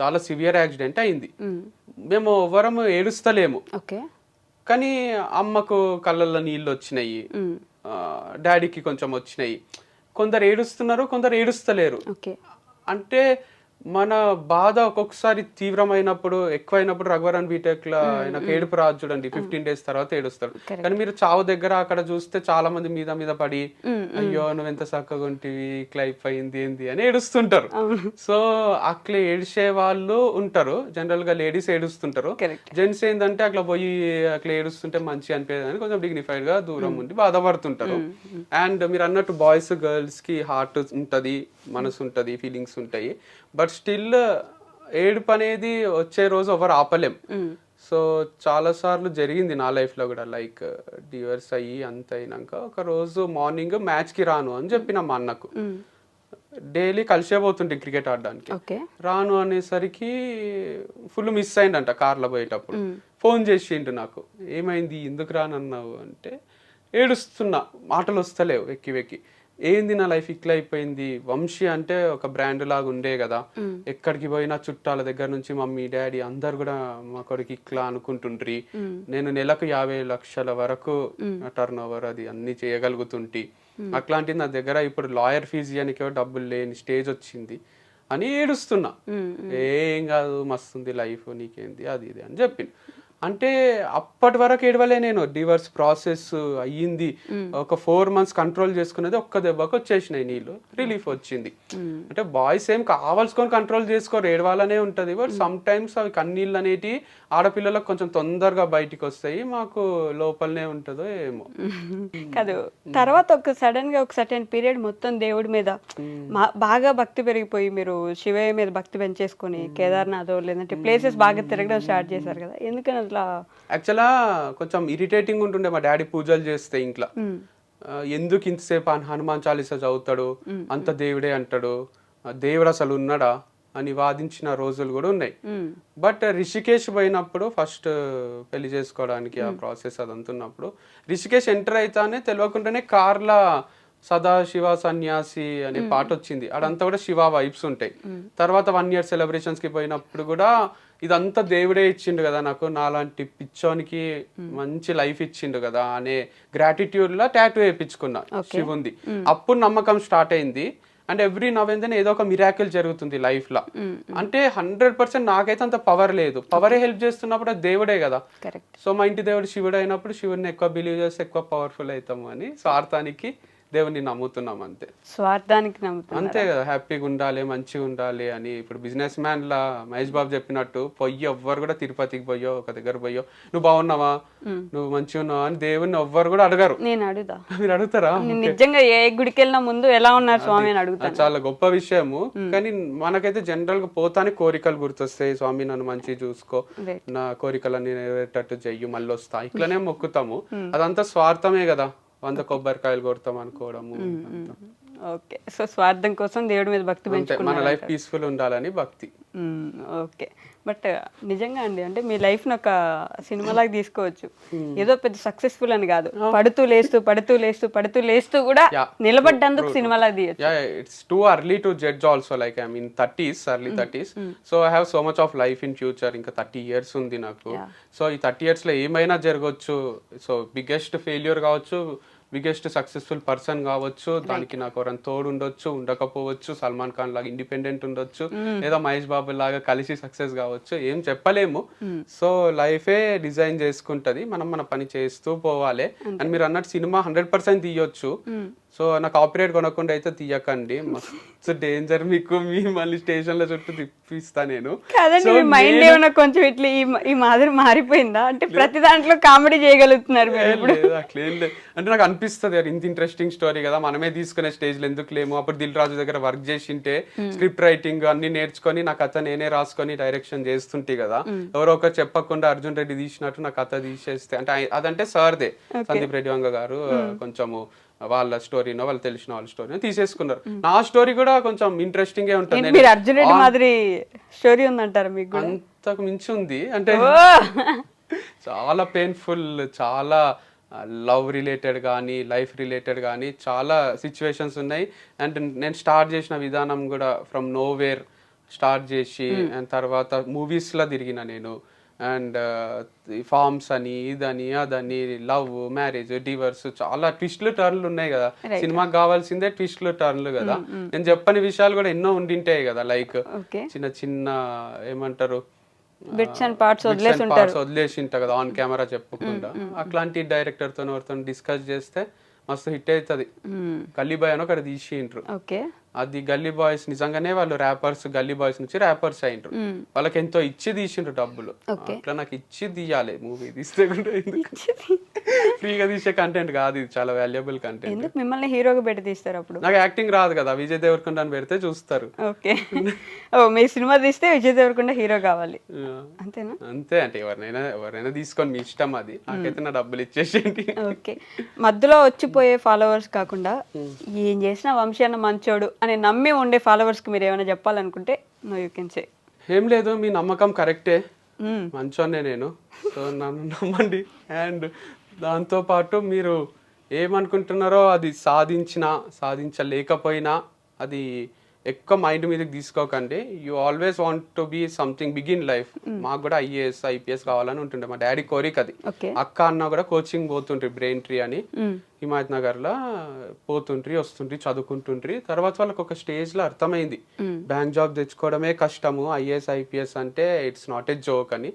చాలా సివియర్ యాక్సిడెంట్ అయింది. మేము ఎవరము ఏడుస్తలేము, కానీ అమ్మకు కళ్ళల్లో నీళ్ళు వచ్చినాయి, డాడీకి కొంచెం వచ్చినాయి. కొందరు ఏడుస్తున్నారు, కొందరు ఏడుస్తలేరు. అంటే మన బాధ ఒక్కొక్కసారి తీవ్రమైనప్పుడు ఎక్కువైనప్పుడు రఘువరన్ బీటెక్ లో ఆయనకు ఏడుపు రాదు చూడండి, 15 days తర్వాత ఏడుస్తాడు. కానీ మీరు చావు దగ్గర అక్కడ చూస్తే చాలా మంది మీద పడి అయ్యో నువ్వు ఎంత చక్కగా ఉంటివి, ఇట్లా అయిపోయింది ఏంది అని ఏడుస్తుంటారు. సో అట్లా ఏడిసే వాళ్ళు ఉంటారు, జనరల్ గా లేడీస్ ఏడుస్తుంటారు. జెంట్స్ ఏంటంటే అట్లా పోయి అట్లా ఏడుస్తుంటే మంచి అనిపించదు అని కొంచెం డిగ్నిఫైడ్ గా దూరం ఉండి బాధపడుతుంటారు. అండ్ మీరు అన్నట్టు బాయ్స్ గర్ల్స్ కి హార్ట్ ఉంటది, మనసు ఉంటది, ఫీలింగ్స్ ఉంటాయి. బట్ స్టిల్ ఏడుపు అనేది వచ్చే రోజు ఎవరు ఆపలేం. సో చాలా సార్లు జరిగింది నా లైఫ్ లో కూడా, లైక్ డివోర్స్ అయ్యి అంత అయినాక ఒక రోజు మార్నింగ్ మ్యాచ్ కి రాను అని చెప్పిన మా అన్నకు. డైలీ కలిసే పోతుంటే క్రికెట్ ఆడడానికి, రాను అనేసరికి ఫుల్ మిస్ అయిందంట కార్లో పోయేటప్పుడు. ఫోన్ చేసిండు నాకు, ఏమైంది ఎందుకు రానన్నావు అంటే, ఏడుస్తున్నా మాటలు వస్తలేవు వెక్కి ఏంది నా లైఫ్ ఇట్లా అయిపోయింది. వంశీ అంటే ఒక బ్రాండ్ లాగా ఉండే కదా, ఎక్కడికి పోయినా చుట్టాల దగ్గర నుంచి మమ్మీ డాడీ అందరు కూడా మా కొడుకు ఇట్లా అనుకుంటుండ్రి. నేను నెలకు 50 లక్షల వరకు టర్న్ ఓవర్ అది అన్ని చేయగలుగుతుంటి. అట్లాంటిది నా దగ్గర ఇప్పుడు లాయర్ ఫీజు ఇవ్వడానికి డబ్బులు లేని స్టేజ్ వచ్చింది అని ఏడుస్తున్నా. ఏం కాదు, మస్తుంది లైఫ్, నీకేంది అది ఇది అని చెప్పింది. అంటే అప్పటి వరకు ఏడవలే నేను. డివర్స్ ప్రాసెస్ అయ్యింది, ఒక 4 months కంట్రోల్ చేసుకునేది ఒక్క దెబ్బకు వచ్చేసినాయి నీళ్ళు, రిలీఫ్ వచ్చింది. అంటే బాయ్స్ ఏం కావాల్సుకొని కంట్రోల్ చేసుకోరు, ఏడవాలనే ఉంటది. బట్ సమ్ టైమ్స్ అవి కన్నీళ్ళు అనేటి ఆడపిల్లలకు కొంచెం తొందరగా బయటికి వస్తాయి, మాకు లోపలనే ఉంటుందో ఏమో. కాదు, తర్వాత ఒక సడన్ గా ఒక సర్టెన్ పీరియడ్ మొత్తం దేవుడి మీద బాగా భక్తి పెరిగిపోయి మీరు శివయ్య మీద భక్తి పెంచేసుకొని కేదార్నాథ్ లేదంటే ప్లేసెస్ బాగా తిరగడం స్టార్ట్ చేశారు కదా, ఎందుకని అట్లా? యాక్చువల్గా కొంచెం ఇరిటేటింగ్ ఉంటుండే మా డాడీ పూజలు చేస్తే ఇంట్లో. ఎందుకు ఇంతసేపు హనుమాన్ చాలీసా చదువుతాడు, అంత దేవుడే అంటాడు, దేవుడు అసలు ఉన్నాడా అని వాదించిన రోజులు కూడా ఉన్నాయి. బట్ రిషికేష్ పోయినప్పుడు ఫస్ట్ పెళ్లి చేసుకోవడానికి ఆ ప్రాసెస్ అదంతా ఉన్నప్పుడు రిషికేష్ ఎంటర్ అయితానే తెలియకుండానే కార్లా సదాశివ సన్యాసి అనే పాట వచ్చింది. అడంతా కూడా శివ వైబ్స్ ఉంటాయి. తర్వాత 1 year సెలబ్రేషన్స్ కి పోయినప్పుడు కూడా ఇదంతా దేవుడే ఇచ్చిండు కదా నాకు, నాలాంటి పిచ్చోనికి మంచి లైఫ్ ఇచ్చిండు కదా అనే గ్రాటిట్యూడ్ లా టాటూ వేయించుకున్నా శివుంది. అప్పుడు నమ్మకం స్టార్ట్ అయింది. అండ్ ఎవ్రీ నవ్వేందని ఏదో ఒక మిరాకిల్ జరుగుతుంది లైఫ్ లో. అంటే 100% నాకైతే అంత పవర్ లేదు, పవరే హెల్ప్ చేస్తున్నప్పుడు అది దేవుడే కదా. సో మా ఇంటి దేవుడు శివుడు అయినప్పుడు శివుడిని ఎక్కువ బిలీవ్ చేస్తే ఎక్కువ పవర్ఫుల్ అవుతాము అని స్వార్థానికి దేవుని నమ్ముతున్నాం అంతే. స్వార్థానికి నమ్ముతున్నాం అంతే కదా, హ్యాపీగా ఉండాలి, మంచిగా ఉండాలి అని. ఇప్పుడు బిజినెస్ మ్యాన్ లా మహేష్ బాబు చెప్పినట్టు పొయ్యి ఎవ్వరు కూడా తిరుపతికి పోయో ఒక దగ్గర పోయో నువ్వు బాగున్నావా, నువ్వు మంచిగా ఉన్నావా అని దేవుని ఎవ్వరు కూడా అడగరు. నేను అడుగుతా, మీరు అడుగుతారా? నిజంగా ఏ గుడికి వెళ్ళినా ముందు ఎలా ఉన్నారు స్వామి అని అడుగుతాను. చాలా గొప్ప విషయము. కానీ మనకైతే జనరల్ గా పోతానే కోరికలు గుర్తొస్తాయి. స్వామి నన్ను మంచిగా చూసుకో, నా కోరికలన్నీ నెరవేరేటట్టు చెయ్యి, మళ్ళీ వస్తా, ఇట్లనే మొక్కుతాము. అదంతా స్వార్థమే కదా, 100 కొబ్బరికాయలు కొడతాం అనుకోవడము. ఓకే, సో స్వార్థం కోసం దేవుడి మీద భక్తి పెంచుకున్నారు, మన లైఫ్ పీస్ఫుల్ ఉండాలని భక్తి. ఓకే, బట్ నిజంగా అండి, అంటే మీ లైఫ్ ను ఒక సినిమాలాగా తీసుకోవచ్చు. ఏదో పెద్ద సక్సెస్ఫుల్ అని కాదు, పడుతూ లేస్తూ పడుతూ లేస్తూ పడుతూ లేస్తూ కూడా నిలబడ్డందుకు సినిమాలాగా తీయచ్చు. It's too early to judge also, like I'm in 30s, early 30s. So I have so much of life in future. ఇంకా 30 years ఉంది నాకు. సో ఈ 30 years లో ఏమైనా జరగవచ్చు. సో బిగ్గెస్ట్ ఫెయిల్యూర్ కావచ్చు, బిగ్గెస్ట్ సక్సెస్ఫుల్ పర్సన్ కావచ్చు, దానికి నాకు ఎవరైనా తోడు ఉండొచ్చు, ఉండకపోవచ్చు. సల్మాన్ ఖాన్ లాగా ఇండిపెండెంట్ ఉండొచ్చు, లేదా మహేష్ బాబు లాగా కలిసి సక్సెస్ కావచ్చు, ఏం చెప్పలేము. సో లైఫే డిజైన్ చేసుకుంటది, మనం మన పని చేస్తూ పోవాలి. అండ్ మీరు అన్నట్టు సినిమా 100% తీయొచ్చు. సో నా కాపీరైట్ కొనకుండా అయితే తీయకండి, మస్తు డేంజర్ మీకు. మళ్ళీ స్టేషన్ లో చుట్టూ తిప్పిస్తా నేను. మైండ్ ఏమన్నా కొంచెం ఇట్లా ఈ మాదిరి మారిపోయిందా? అంటే ప్రతి దాంట్లో కామెడీ చేయగలుగుతున్నారు అట్లేం లేదు. అంటే నాకు అనిపిస్తుంది ఇంత ఇంట్రెస్టింగ్ స్టోరీ కదా, మనమే తీసుకునే స్టేజ్ లో ఎందుకు లేము. అప్పుడు దిల్ రాజు దగ్గర వర్క్ చేసింటే స్క్రిప్ట్ రైటింగ్ అన్ని నేర్చుకొని నా కథ నేనే రాసుకొని డైరెక్షన్ చేస్తుంటే కదా, ఎవరో ఒకరు చెప్పకుండా అర్జున్ రెడ్డి తీసినట్టు నా కథ తీసేస్తే, అంటే అదంటే సార్దే, సందీప్ రెడ్డి వంగ గారు కొంచెము వాళ్ళ స్టోరీనో వాళ్ళు తెలిసిన వాళ్ళ స్టోరీ తీసేసుకున్నారు. నా స్టోరీ కూడా కొంచెం ఇంట్రెస్టింగ్ గా ఉంటుంది. అర్జున్ రెడ్డి మాదిరి స్టోరీ ఉందంటారు మీకు? అంతకు మించి ఉంది. అంటే చాలా పెయిన్ఫుల్, చాలా లవ్ రిలేటెడ్ కానీ లైఫ్ రిలేటెడ్ కానీ చాలా సిచ్యువేషన్స్ ఉన్నాయి. అండ్ నేను స్టార్ట్ చేసిన విధానం కూడా ఫ్రమ్ నోవేర్ స్టార్ట్ చేసి, అండ్ తర్వాత మూవీస్లో తిరిగిన నేను. అండ్ ఫార్మ్స్ అని ఇదని అదని, లవ్, మ్యారేజ్, డివర్స్, చాలా ట్విస్ట్లు టర్న్లు ఉన్నాయి కదా. సినిమాకి కావాల్సిందే ట్విస్ట్లు టర్న్లు కదా. నేను చెప్పని విషయాలు కూడా ఎన్నో ఉండింటాయి కదా, లైక్ చిన్న చిన్న ఏమంటారు వదిలేసి ఉంటా కదా ఆన్ కెమెరా చెప్పకుండా. అట్లాంటి డైరెక్టర్ తో ఎవరితో డిస్కస్ చేస్తే మస్తు హిట్ అవుతుంది. గల్లీ బాయ్ అని ఒకటి తీసిండ్రు. అది గల్లీ బాయ్స్ నిజంగానే వాళ్ళు ర్యాపర్స్, గల్లీ బాయ్స్ నుంచి ర్యాపర్స్ అయిండ్రు. వాళ్ళకి ఎంతో ఇచ్చి తీసిండ్రు డబ్బులు. అట్లా నాకు ఇచ్చి తీయాలి మూవీ తీస్తే కూడా. ఫ్రీగా తీసే కంటెంట్ కాదు ఇది, చాలా వాల్యుబుల్ కంటెంట్. మిమ్మల్ని హీరోగా పెట్టి తీస్తారు. అప్పుడు నాకు యాక్టింగ్ రాదు కదా, విజయ్ దేవరకొండ అని పెడితే చూస్తారు. ఓకే, మీ సినిమా తీస్తే విజయ్ దేవరకొండ హీరో కావాలి అంతేనా? అంతే, అంటే ఎవరైనా తీసుకొని మీ ఇష్టం, అది నాకైతే నా డబ్బులు ఇచ్చేసేయండి. ఓకే, మధ్యలో వచ్చిపోయే ఫాలోవర్స్ కాకుండా ఏం చేసినా వంశీ అన్న మంచోడు అని నమ్మి ఉండే ఫాలోవర్స్ కి మీరు ఏమైనా చెప్పాలనుకుంటే నో యూ కెన్ సే. ఏం లేదు, మీ నమ్మకం కరెక్టే, మంచోనే నేను. సో నన్ను నమ్మండి. అండ్ దాంతో పాటు మీరు ఏమనుకుంటున్నారో అది సాధించలేకపోయినా అది ఎక్కువ మైండ్ మీదకి తీసుకోకండి. You always want to be something big in life. మాకు కూడా ఐఏఎస్ ఐపీఎస్ కావాలని ఉంటుండే, మా డాడీ కోరిక అది. అక్క అన్న కూడా కోచింగ్ పోతుండ్రి బ్రెయిన్ ట్రీ అని హిమాయత్ నగర్ లో పోతుండ్రి వస్తుండ్రి చదువుకుంటుండ్రి. తర్వాత వాళ్ళకి ఒక స్టేజ్ లో అర్థమైంది బ్యాంక్ జాబ్ తెచ్చుకోవడమే కష్టము, ఐఏఎస్ ఐపీఎస్ అంటే ఇట్స్ నాట్ ఏ జోక్ అని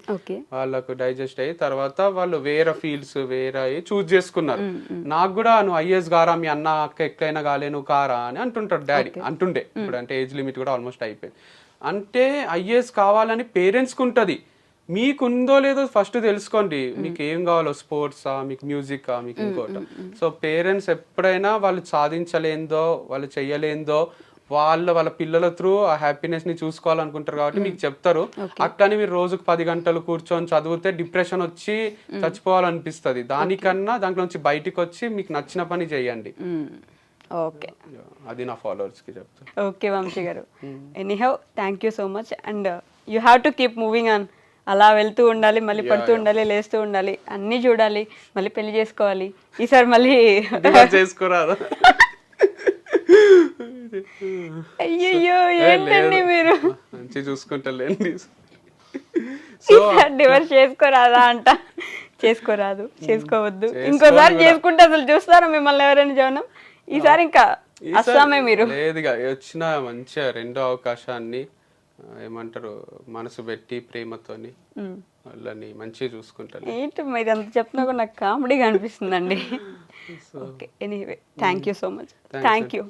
వాళ్ళకు డైజెస్ట్ అయ్యి తర్వాత వాళ్ళు వేరే ఫీల్డ్స్ వేరే చూస్ చేసుకున్నారు. నాకు కూడా నువ్వు ఐఏఎస్ గారా మీ అన్న అక్క ఎక్కడైనా కాలే నువ్వు కారా అని అంటుంటాడు డాడీ, అంటుండే. ఇప్పుడు అంటే ఏజ్ లిమిట్ కూడా ఆల్మోస్ట్ అయిపోయింది. అంటే ఐఏఎస్ కావాలని పేరెంట్స్కి ఉంటుంది, మీకుందో లేదో ఫస్ట్ తెలుసుకోండి. మీకు ఏం కావాలో, స్పోర్ట్సా, మీకు మ్యూజికా, మీకు ఇంకోట. సో పేరెంట్స్ ఎప్పుడైనా వాళ్ళు సాధించలేందో వాళ్ళు చెయ్యలేందో వాళ్ళ పిల్లల త్రూ ఆ హ్యాపీనెస్ ని చూసుకోవాలనుకుంటారు కాబట్టి మీకు చెప్తారు. అట్లని మీరు రోజుకు 10 గంటలు కూర్చొని చదివితే డిప్రెషన్ వచ్చి చచ్చిపోవాలనిపిస్తుంది. దానికన్నా దాంట్లో నుంచి బయటికి వచ్చి మీకు నచ్చిన పని చేయండి. ఓకే, అది నా ఫాలోవర్స్ కి చెప్తాను. ఓకే వంశీ గారు, anyhow thank you so much. And you have to keep moving on. అలా వెళ్తూ ఉండాలి, మళ్ళీ పడుతూ ఉండాలి, లేస్తూ ఉండాలి, అన్నీ చూడాలి, మళ్ళీ పెళ్లి చేసుకోవాలి. ఈసారి మళ్ళీ చేసుకోరాదు. అయ్యయ్యో ఏంటండి మీరు మంచి చూసుకుంటలేండి. డివర్స్ చేసుకోరాదా అంట. చేసుకోరాదు, చేసుకోవద్దు. ఇంకోసారి చేసుకుంటే అసలు చూస్తారా మిమ్మల్ని ఎవరైనా జవనం? ఈసారి ఇంకా అస్సామే మీరు. లేదుగా వచ్చిన మంచిగా రెండో అవకాశాన్ని ఏమంటారు మనసు పెట్టి ప్రేమతోని వాళ్ళని మంచిగా చూసుకుంటాను. ఏంటి మీరు అంత చెప్పినా కూడా నాకు కామెడీగా అనిపిస్తుందండి. Okay, anyway thank you so much. Thank you.